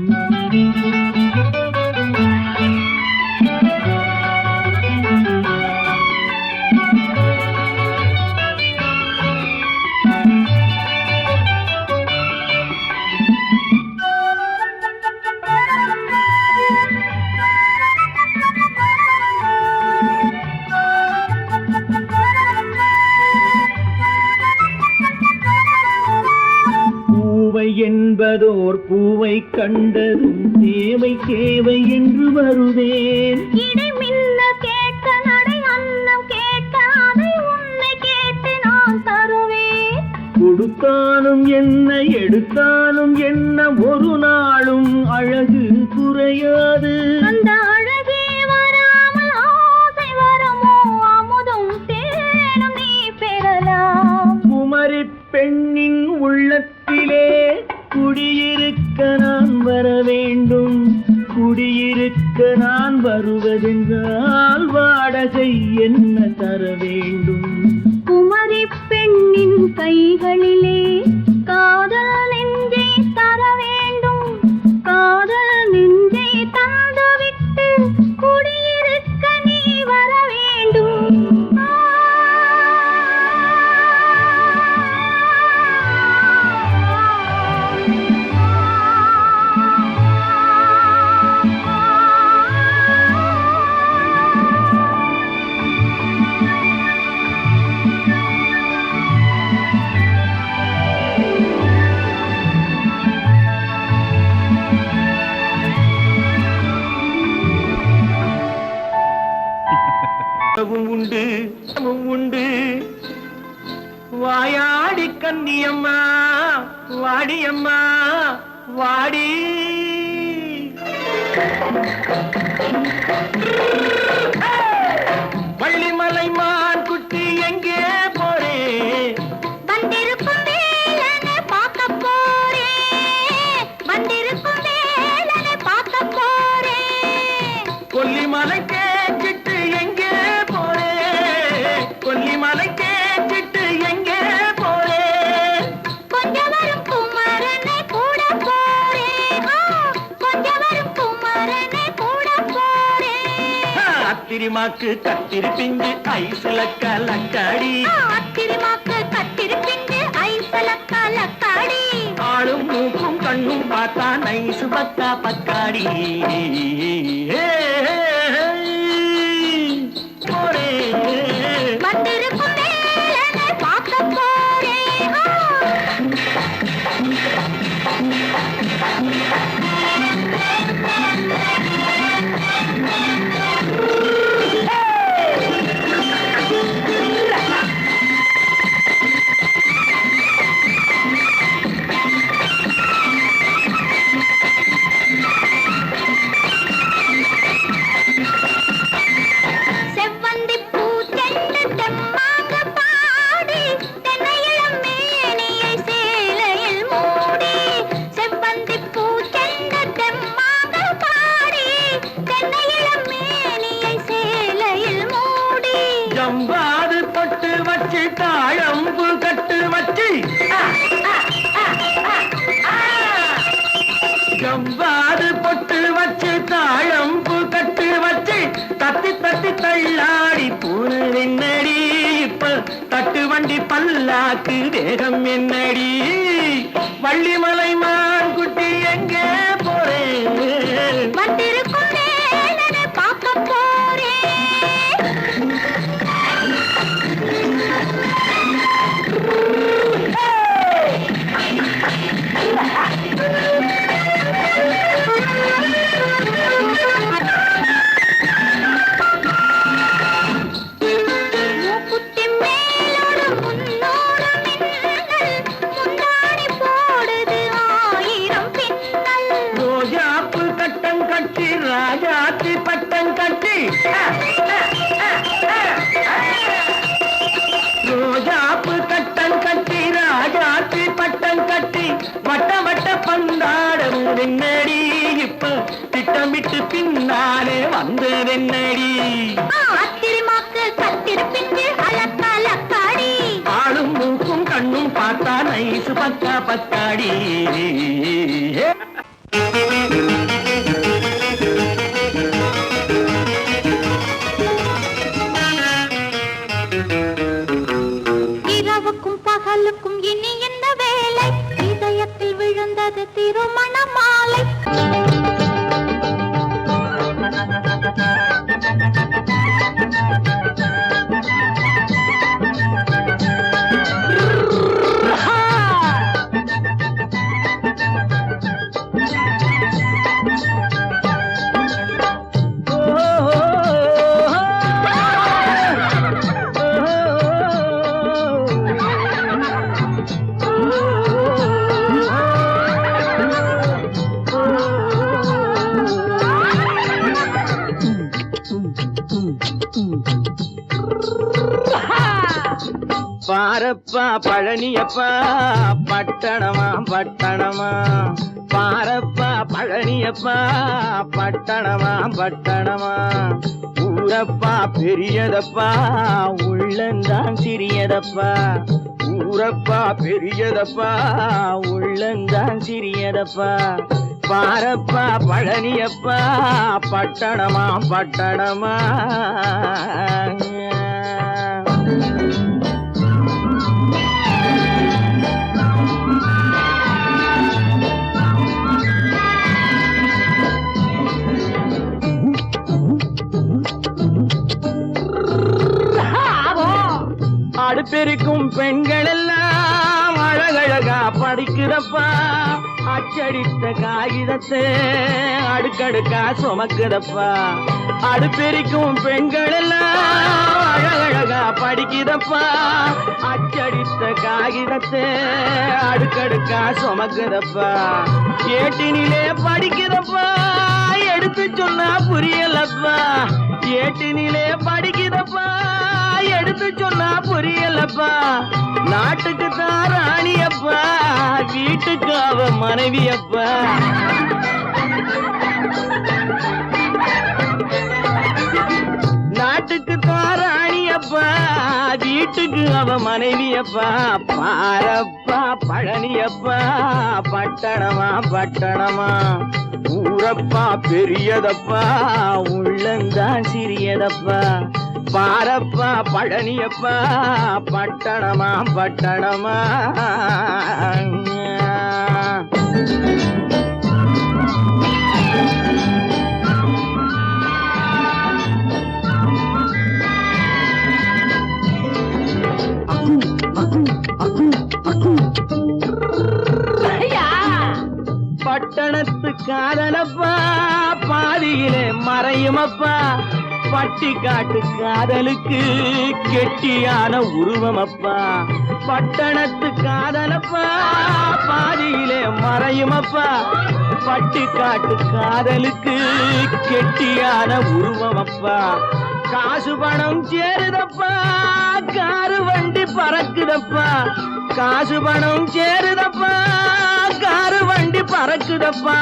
என்பதோர் பூவை கண்டதும் தேவை தேவை என்று வருவேன். இடை மின்ன கேட்க நடை அன்னம் கேட்க அதை உன்னை கேட்டு நான் தருவேன். கொடுத்தாலும் என்ன எடுத்தாலும் என்ன ஒரு நாளும் அழகு குறையாது. அந்த அழகே வராமல் ஆசை வரமோ அமுதும் தேனும் நீ பெறலாம். குமரி பெண்ணின் உள்ளத்திலே குடியிருக்க நான் வர வேண்டும். குடியிருக்க நான் வருவதென்றால் வாடகை என்ன தர வேண்டும்? குமரி பெண்ணின் கைகளிலே காதல் நெஞ்சை தர வேண்டும். காதல் நெஞ்சை தந்துவிட்டு குடியிருக்க நீ வர வேண்டும். உண்டு உண்டு வாயாடி கன்னியம்மா வாடியம்மா வாடி. வள்ளிமலை மான் குட்டி எங்கே போறே? வந்திருக்கும் வேலனை பார்க்க போறேன். வந்திருக்கும் வேலனை பார்க்க போறேன். கொல்லிமலை கேட்டுட்டு எங்கே போறே? கொல்லிமலை கேட்டுட்டு எங்கே போறே? கொஞ்சம் வரும் குமரனை கூட போறேன். கொஞ்சம் வரும் குமரனை கூட போறேன். அத்திரிமாக்கு கத்திரி பிஞ்சு ஐசுல கலக்காடி. அத்திரிமாக்கு கத்திரி பிஞ்சு ஐசுல கலக்காடி. பார்த்தா நைசு பக்கா பக்காடி வந்திருக்கும் வேலனை பார்க்க போறேன். செவ்வந்தி பூச்செண்டு தெம்மாக பாடி தென்னையிளம் மேனியை சேலையில் மூடி. செவ்வந்தி பூச்செண்டு தெம்மாக பாடி தென்னையிளம் மேனியை சேலையில் மூடி. ஜம்பாது பொட்டு வச்சு தாழம்பு கட்டு வச்சு ஜம்பாது பொட்டு வச்சு தாழம்பு கட்டு வச்சு தட்டி தட்டி தள்ளாடி போன என்னடி இப்ப தட்டு வண்டி பல்லாக்கு வேகம் என்னடி வள்ளிமலை மான் குட்டி எங்கே போறேன் வந்திருக்கும் வேலனை பார்க்க போறேன். மூக்குத்தி மேலோடு முன்னோடு மின்னல் முந்தாடி போடுது 1000 பின்னல். ரோஜாப்பு கட்டம் கட்டி ராஜாத்தி பட்டம் கட்டி ரோஜாப்பு கட்டம் கட்டி ராஜாத்தி பட்டம் கட்டி வட்ட வட்ட பந்தாடம் வெண்ணடி இப்ப திட்டமிட்டு பின்னாலே வந்து வெண்ணடி ஆத்திரமாக்கு கத்திருப்பின்று அலக்கலக்காடி. ஆளும் மூக்கும் கண்ணும் பார்த்தா நைசு பக்கா பக்காடி இரவுக்கும் பகலுக்கும் இனி என்ன வேலை? இதயத்தில் விழுந்தது திருமண மாலை. பாரப்பா பழனியப்பா பட்டணமா பட்டணமா பாரப்பா பழனியப்பா பட்டணமா பட்டணமா ஊரப்பா பெரியதப்பா உள்ளந்தான் சிறியதப்பா ஊரப்பா பெரியதப்பா உள்ளந்தான் சிறியதப்பா பாரப்பா பழனியப்பா பட்டணமா பட்டணமா அடுப்பெருக்கும் பெண்கள் எல்லாம் அழகழகா படிக்கிறப்பா அச்சடித்த காகிதத்தை அடுக்கடுக்கா சுமக்குதப்பா அடுப்பெருக்கும் பெண்கள் எல்லாம் அழகழகா படிக்கிறப்பா அச்சடித்த காகிதத்தை அடுக்கடுக்கா சுமக்குதப்பா ஏட்டினிலே படிக்கிறப்பா எடுத்து சொன்னா புரியலப்பா ஏட்டினிலே படிக்கிறப்பா எடுத்து சொன்னா புரியலப்பா நாட்டுக்கு தான் ராணியப்பா வீட்டுக்கு அவ மனைவியப்பா நாட்டுக்கு தான் ராணியப்பா வீட்டுக்கு அவ மனைவியப்பா பாரப்பா பழனியப்பா பட்டணமா பட்டணமா ஊரப்பா பெரியதப்பா உள்ளந்தான் சிறியதப்பா பாரப்பா பழனியப்பா பட்டணமா பட்டணமா காதலப்பா பாதியிலே மறையுமப்பா பட்டி காட்டு காதலுக்கு கெட்டியான உருவமப்பா பட்டணத்து காதலப்பா பாதியிலே மறையுமப்பா பட்டி காட்டு காதலுக்கு கெட்டியான உருவமப்பா காசு பணம் சேருதப்பா காரு வண்டி பறக்குதப்பா காசு பணம் சேருதப்பா காரு வண்டி பறக்குதப்பா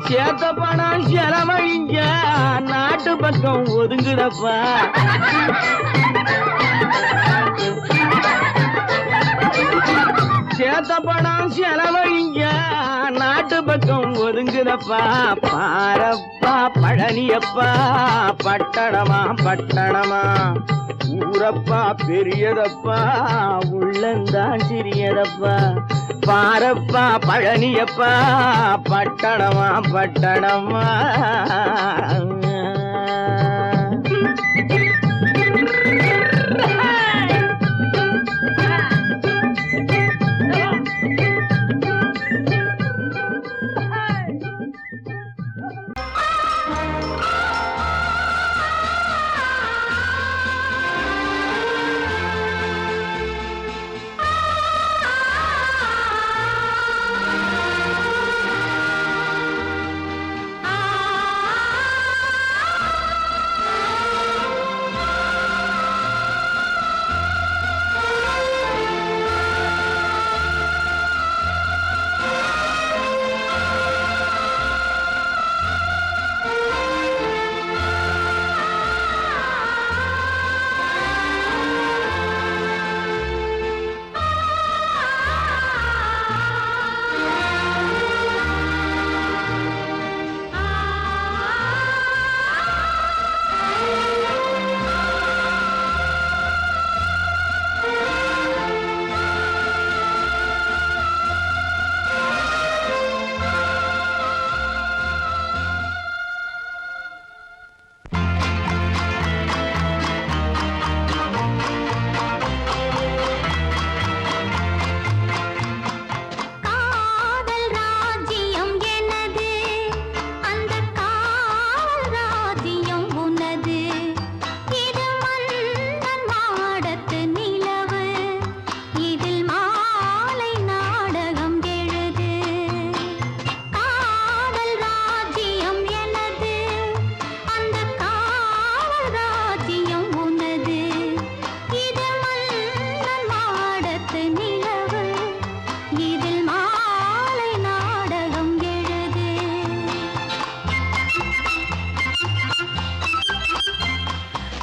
சேத்த பணம் செலவழிஞ்ச நாட்டு பக்கம் ஒதுங்குதப்பா சேத்த பணம் செலவழிஞ்ச நாட்டு பக்கம் ஒதுங்குதப்பா பாரப்பா பழனியப்பா பட்டணமா பட்டணமா ஊரப்பா பெரியதப்பா உள்ளந்தான் சிறியதப்பா பாரப்பா பழனியப்பா பட்டணமா பட்டணமா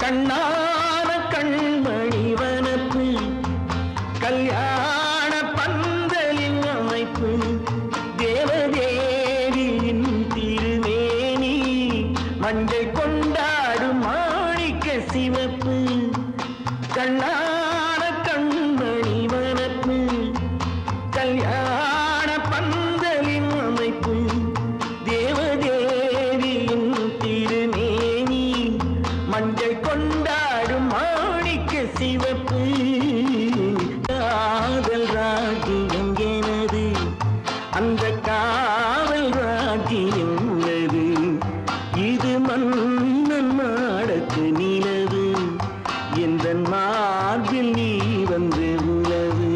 கண்ணான கண்மணி வனப்பு கல்யாண பந்தலின் அமைப்பு தேவதேவியின் திருமேனி மஞ்சள் கொண்டாடும் மாணிக்க சிவப்பு கண்ணான கண்மணி வனப்பு கல்யாண பந்தலின் அமைப்பு தேவதேவியின் திருமேனி மஞ்சள் கொண்டாடும் மாணிக்க சிவப்பு காதல் ராஜ்யம் எனது அந்த காவல் ராஜ்யம் உள்ளது இது மன்னன் மாடத்து நிலவு எந்த மார்பில் நீ வந்து உலவு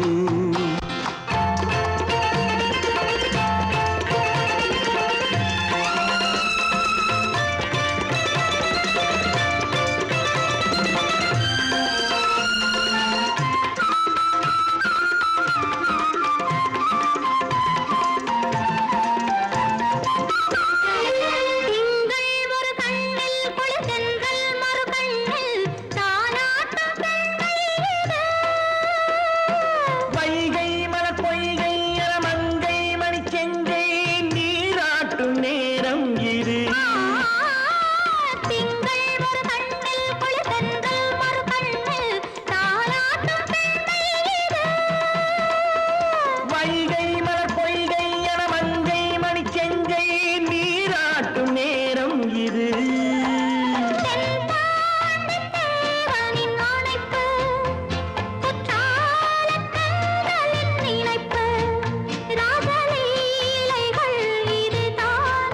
ராஜலீலைகள் இதுதான்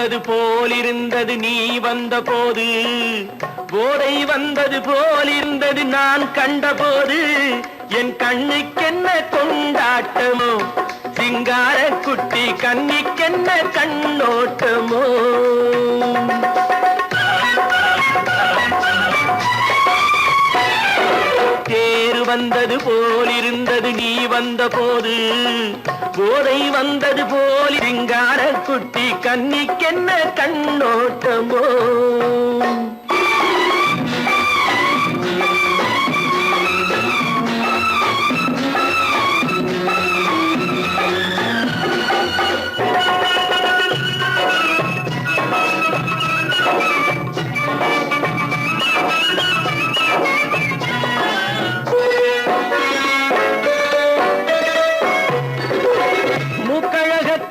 வந்தது போலிருந்தது நீ வந்த போது, போதை வந்தது போலிருந்தது நான் கண்டபோது, என் கண்ணுக்கென்ன கொண்டாட்டமோ, சிங்கார குட்டி கண்ணிக்கென்ன கண்ணோட்டமோ. தேரு வந்தது போலிருந்தது நீ வந்த போது, போதை வந்தது போல் சிங்கார குட்டி கண்ணிக்கென்ன கண்ணோட்டமோ.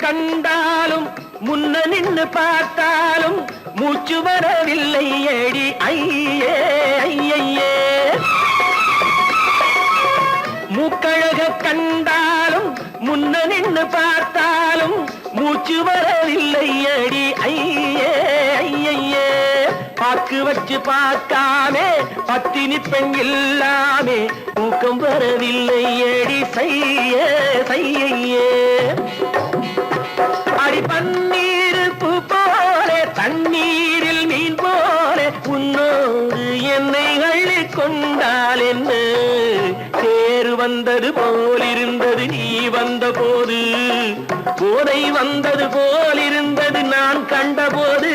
கண்டாலும் முன்ன நின்னு பார்த்தாலும் மூச்சு வரவில்லை ஏடி ஐயே ஐயே. மூக்கழக கண்டாலும் முன்ன நின்னு பார்த்தாலும் மூச்சு வரவில்லை ஏடி ஐயே ஐயே. பாக்கு வச்சு பார்க்காமே பத்தினி பெண் இல்லாமே தூக்கம் வரவில்லை ஏடி செய்ய செய்யே. அடி பன்னீர் பூ போலே தண்ணீரில் மீன் போலே உன்னோடு என்னை அள்ளி கொண்டால் என்ன. தேரு வந்தது போலிருந்தது நீ வந்த போது, போதை வந்தது போலிருந்தது நான் கண்டபோது,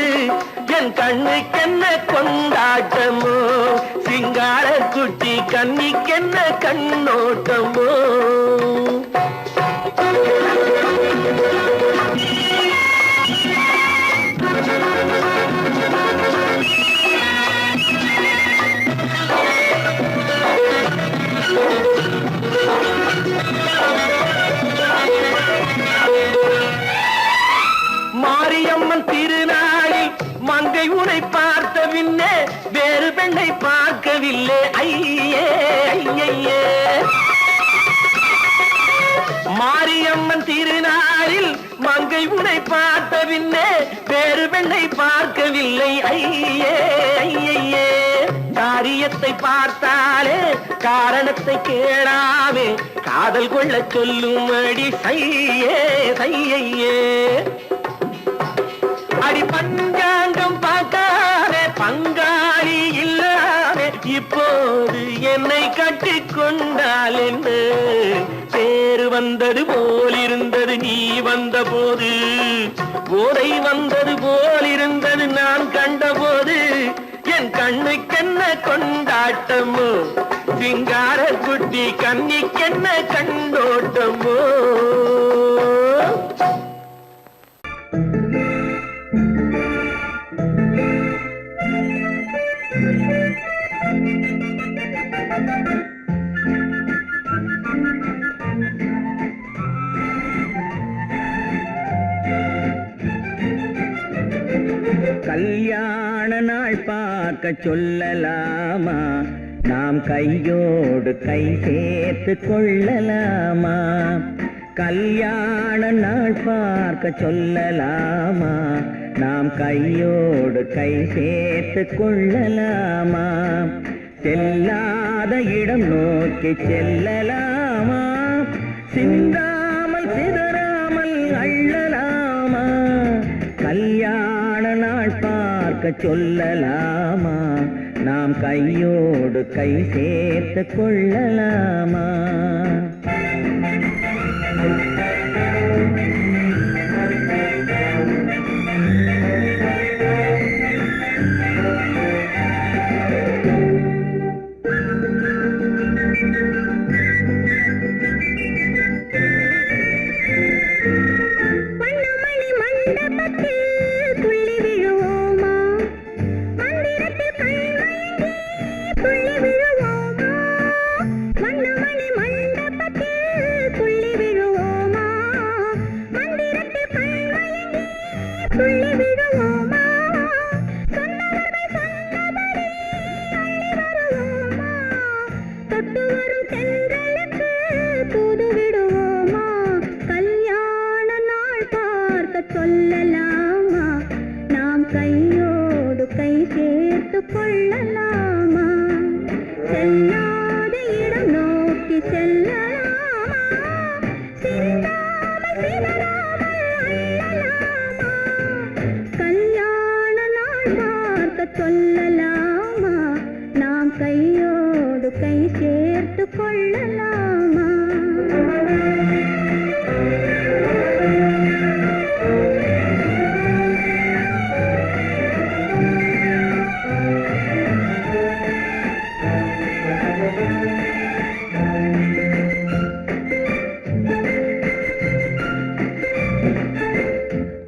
என் கண்ணுக்கென்ன கொண்டாட்டமோ, சிங்கார குட்டி கண்ணிக்கென்ன கண்ணோட்டமோ. மாரியம்மன் திருநாளில் மங்கை உனை பார்த்த பின்னே வேறு பெண்ணை பார்க்கவில்லை ஐயே ஐயே. மாரியம்மன் திருநாளில் மங்கை உனை பார்த்த பின்னே வேறு பெண்ணை பார்க்கவில்லை ஐயே ஐயே. காரியத்தை பார்த்தாலே காரணத்தை கேளாமே காதல் கொள்ள சொல்லும் அடி சையே சையே. அடி பஞ்சாங்கம் பார்க்காதே பங்காளி இல்லாமே இப்போது என்னை கட்டிக் கொண்டால் என்ன. தேரு வந்தது போலிருந்தது நீ வந்த போது, போதை வந்தது போலிருந்தது நான் கண்டபோது, என் கண்ணுக்கென்ன கொண்டாட்டமோ, சிங்கார குட்டி கண்ணிக்கென்ன கண்ணோட்டமோ. கல்யாண நாள் பார்க்க சொல்லலாமா, நாம் கையோடு கை சேர்த்து கொள்ளலாமா. கல்யாண நாள் பார்க்க சொல்லலாமா, நாம் கையோடு கை சேர்த்து கொள்ளலாமா. செல்லாத இடம் நோக்கி செல்லலாமா, சிந்தாமல் சிதறாமல் அள்ளலாமா. கல்யாண நாள் பார்க்க சொல்லலாமா, நாம் கையோடு கை சேர்த்து கொள்ளலாமா. மன்னமணி மண்டபத்தில் துள்ளி விழுவோமா. கொள்ளலாமா செல்லாத இடம் நோக்கி செல்லலாமா சிந்தாமல் சிதறாமல் அள்ளலாமா கல்யாண நாள் பார்க்க சொல்லலாமா நாம் கையோடு கை சேர்த்து கொள்ளலாமா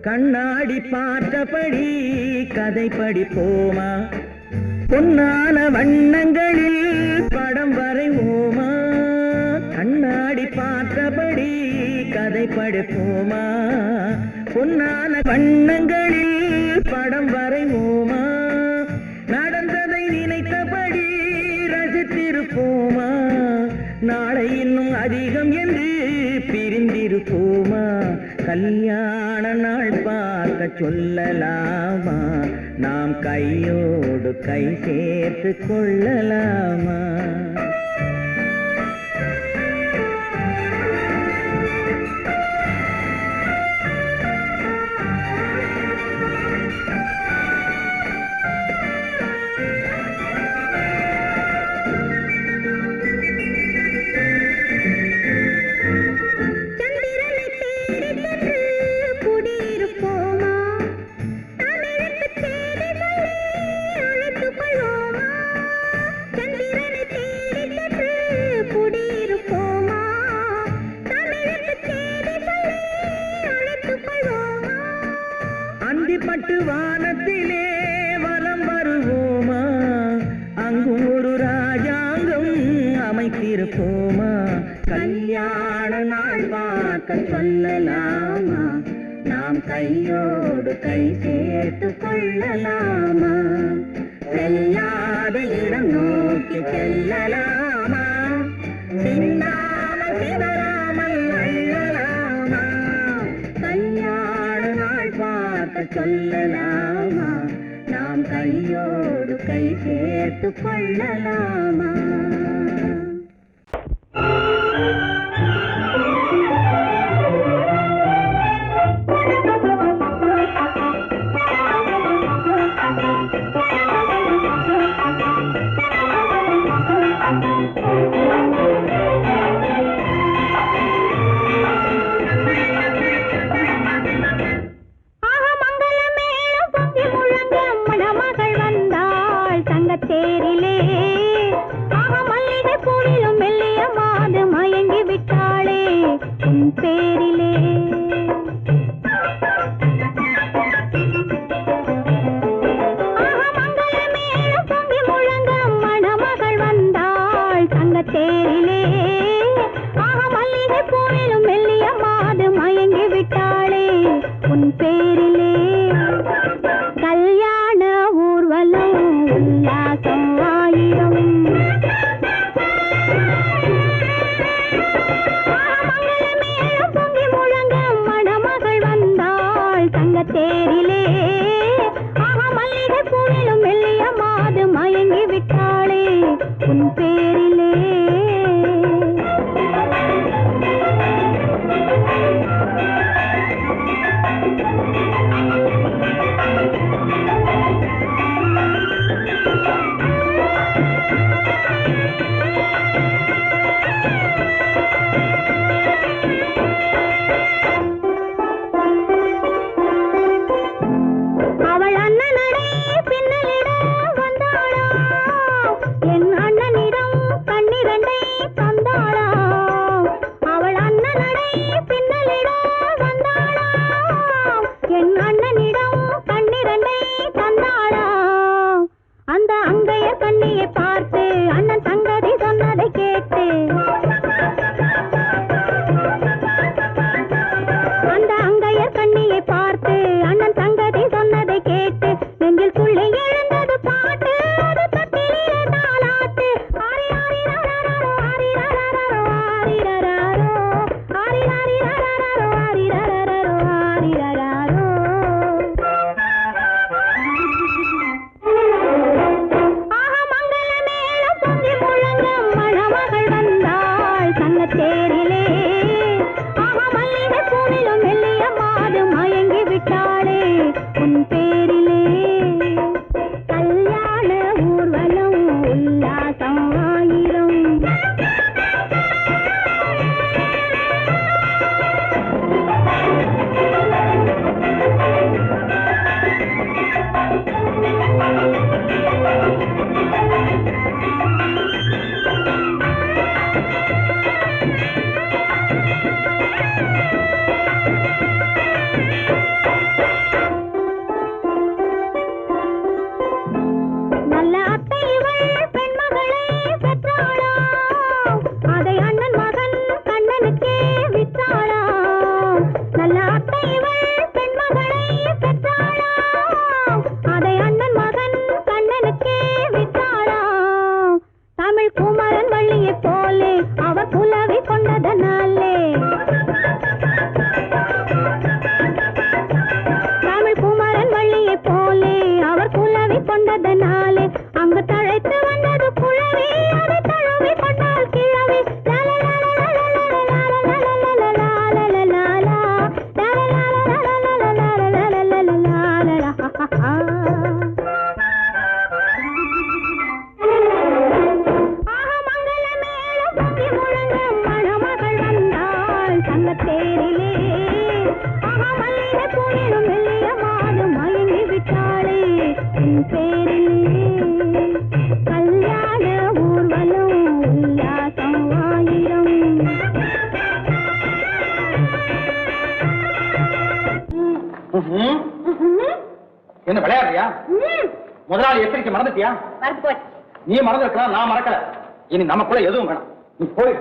கண்ணாடி பார்த்தபடி கதை படிப்போமா பொன்னான வண்ணங்களில் படம் வரைவோமா கண்ணாடி பார்த்தபடி கதை படிப்போமா பொன்னான வண்ணங்களில் படம் வரைவோமா நடந்ததை நினைத்தபடி ரசித்திருப்போமா நாளை இன்னும் அதிகம் என்று பிரிந்திருப்போமா கல்யாண நாள் பார்க்க சொல்லலாமா நாம் கையோடு கை சேர்த்து கொள்ளலாமா பட்டு வானத்திலே வலம் வருவோமா அங்கும் ஒரு ராஜாங்கம் அமைத்திருப்போமா கல்யாண நாள் பார்க்க சொல்லலாமா நாம் கையோடு கை சேர்த்து கொள்ளலாமா செல்லாத இடம் நோக்கி செல்லலாமா சிந்தாமல் சிதறாமல் அள்ளலாமா கல்யாண நாள் பார்க்க சொல்லலாமா நாம் கையோடு கை சேர்த்து கொள்ளலாமா தழுவி கொண்டதனாலே அங்கு தழைத்து வந்தது குழவி அதை தழுவி கொண்டால் கிழவி கல்யாண ஊர்வலம் உல்லாசம் ஆயிரம். என்ன விளையாடுறியா? முதலாளி எச்சரிக்கை மறந்துட்டியா? நீ மறந்துருக்கலாம், நான் மறக்கல. இனி நமக்குள்ள எதுவும் வேணாம், நீ போய்.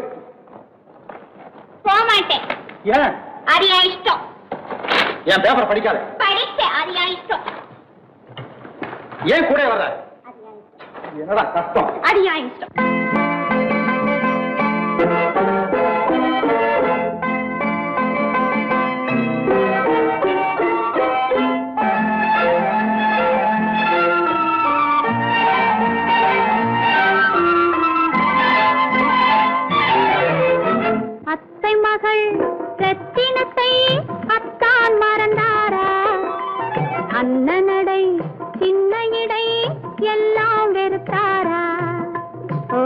போக மாட்டேன். ஏன்? அரியா இஷ்டம். என் பேப்பரை படிக்காத. படித்தேன், அரியா இஷ்டம். ஏன் கூட வர்ற? என்னடா கஷ்டம்? அரியா இஷ்டம். அத்தை மகள் ரத்தினத்தை அத்தான் மறந்தாரா? அண்ணனடை சின்ன இடை எல்லாம் வெறுத்தாரா? ஓ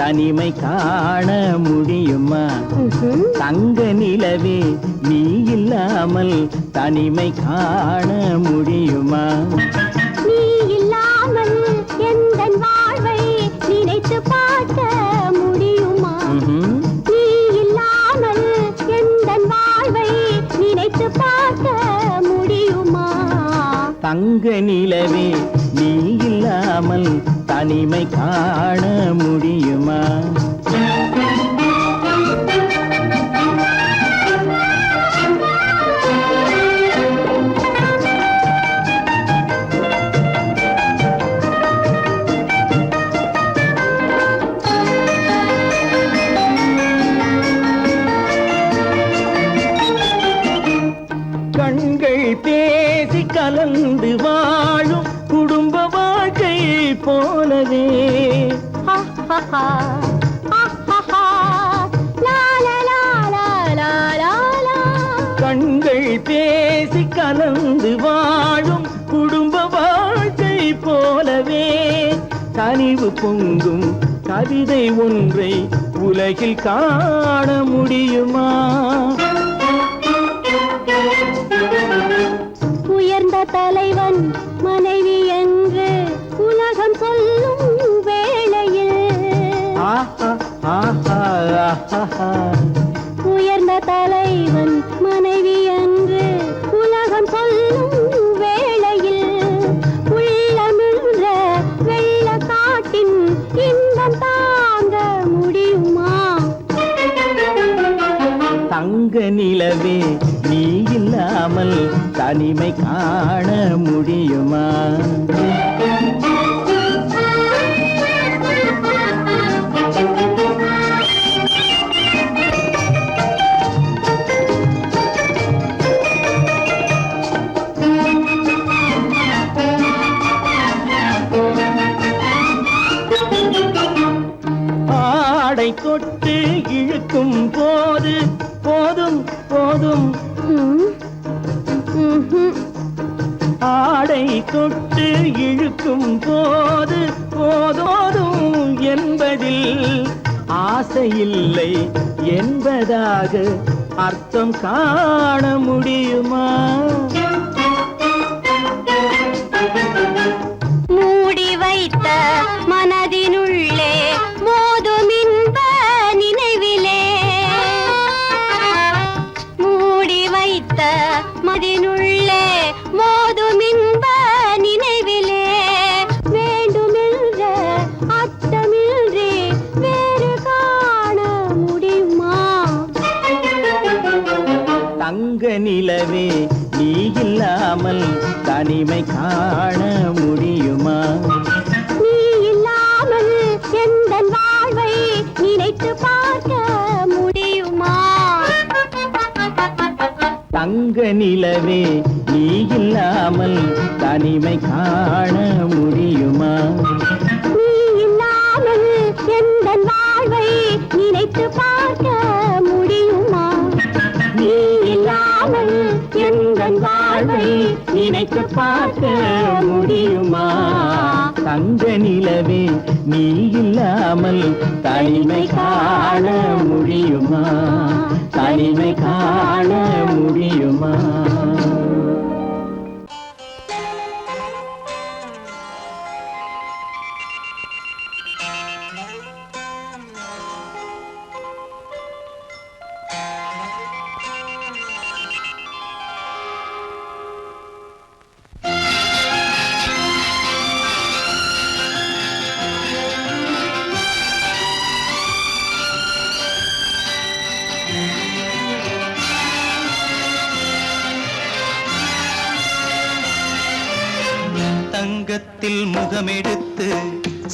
தனிமை காண முடியுமா? தங்க நிலவே நீ இல்லாமல் தனிமை காண முடியுமா? நீ இல்லாமல் எந்தன் வாழ்வை நினைத்து பார்க்க முடியுமா? நீ இல்லாமல் எந்தன் வாழ்வை நினைத்து பார்க்க முடியுமா? தங்க நிலவே நீ இல்லாமல் தனிமை காண முடியுமா? கண்கள் பேசி கலந்து வாழும் குடும்ப வாழ்க்கை போலவே கண்கள் பேசி கலந்து வாழும் குடும்ப வாழ்க்கை போலவே கனிவு பொங்கும் கவிதை ஒன்றை உலகில் காண முடியுமா? உயர்ந்த தலைவன் மனைவி என்று உலகம் சொல்லும் வேளையில் உயர்ந்த தலைவன் மனைவி என்று உலகம் சொல்லும் வேளையில் உள்ளமிழ்ற வெள்ளக்காட்டின் இன்பம் தாங்க முடியுமா? தங்க நிலவே நீ இல்லாமல் தனிமை காண முடியுமா? ஆடை தொட்டு இழுக்கும் போது போதும் போதும் ஆடை தொட்டு இழுக்கும் போது போதோதும் என்பதில் ஆசையில்லை என்பதாக அர்த்தம் காண முடியுமா? மூடி வைத்த மனதினுள்ளே மோதும் இன்ப நினைவிலே மூடி வைத்த மனதினுள்ளே மோதும் இன்ப நினைவிலே வேண்டுமென்ற அர்த்தமின்றி வேறு காண முடியுமா? தங்க நிலவே நீ இல்லாமல் தனிமை காண முடியுமா? நீ இல்லாமல் எந்தன் வாழ்வை நினைத்து பார்க்க முடியுமா? தங்க நிலவே நீ இல்லாமல் தனிமை காண முடியுமா? நீ இல்லாமல் எந்தன் வாழ்வை நினைத்து பார்க்க முடியுமா? நீ இல்லாமல் எந்தன் வாழ்வை நினைத்து பார்க்க முடியுமா? தங்க நிலவே நீ இல்லாமல் தனிமை காண முடியுமா? தனிமை காண முடியுமா? தங்கத்தில் முகமெடுத்து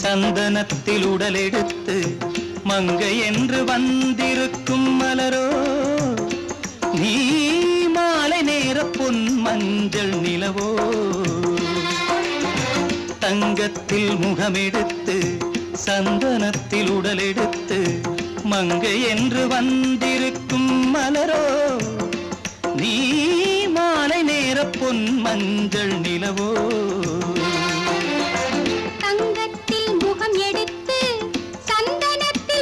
சந்தனத்தில் உடலெடுத்து மங்கை என்று வந்திருக்கும் மலரோ நீ மாலை நேர பொன் மஞ்சள் நிலவோ தங்கத்தில் முகமெடுத்து சந்தனத்தில் உடலெடுத்து மங்கை என்று வந்திருக்கும் மலரோ நீ மாலை நேர பொன் மஞ்சள் நிலவோ தங்கத்தில் முகம் எடுத்து சந்தனத்தில்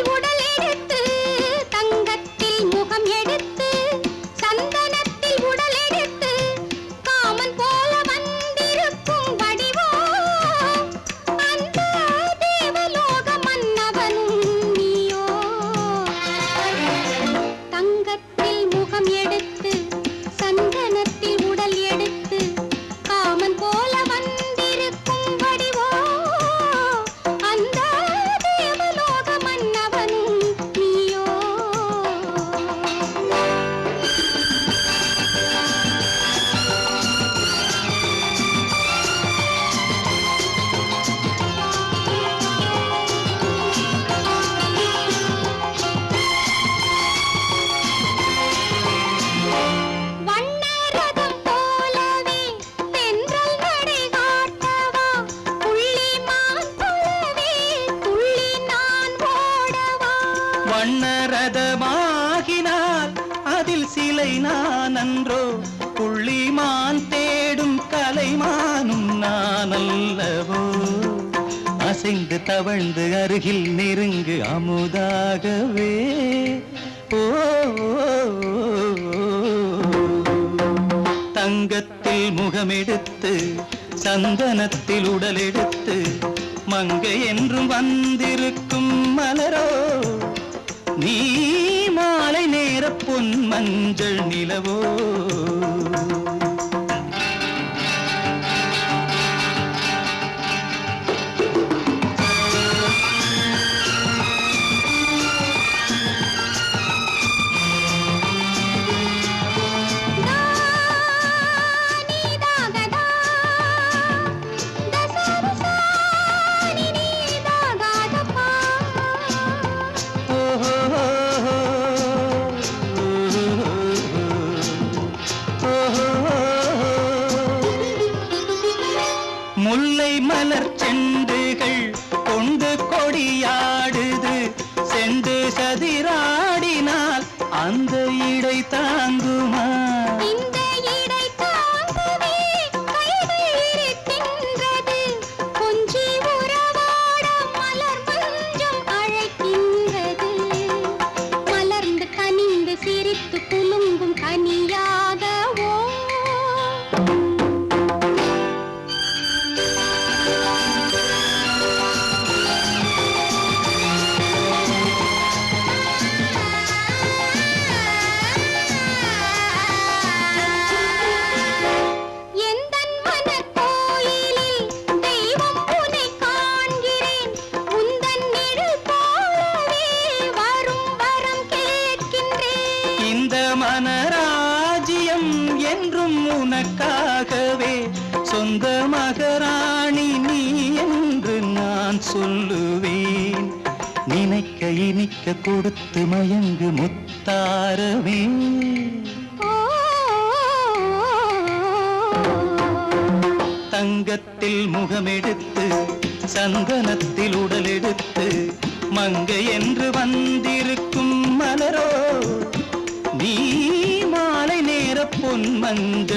சிலை நான் அன்றோ, புள்ளிமான் தேடும் கலைமானும் நான் அல்லவோ. அசைந்து தவழ்ந்து அருகில் நெருங்கு அமுதாகவே. ஓ தங்கத்தில் முகமெடுத்து சந்தனத்தில் உடலெடுத்து மங்கை என்றும் வந்திருக்கும் மலரோ, நீ மாலை நேர பொன் மஞ்சள் நிலவோ. முல்லை மலர் செண்டுகள் கொண்டு கொடியாடுது, செண்டு சதிராடினால் அந்த இடை தாங்குமா? இந்த இடை தாங்குவே கைகள் இருக்கின்றது, கொஞ்சி உறவாட மலர் மஞ்சம் அழைக்கின்றது. மலர்ந்து கனிந்து சிரித்து குலுங்கும் கனியாகவோ. மனராஜ்யம் என்றும் உனக்காகவே, சொந்த மகராணி நீ என்று நான் சொல்லுவேன். நினைக்க இனிக்க கொடுத்து மயங்கு முத்தாரவே. தங்கத்தில் முகமெடுத்து சந்தனத்தில் உடலெடுத்து மங்கை என்று வந்திருக்கும் மலரோ, நீ மாலை நேர பொன் மஞ்சள்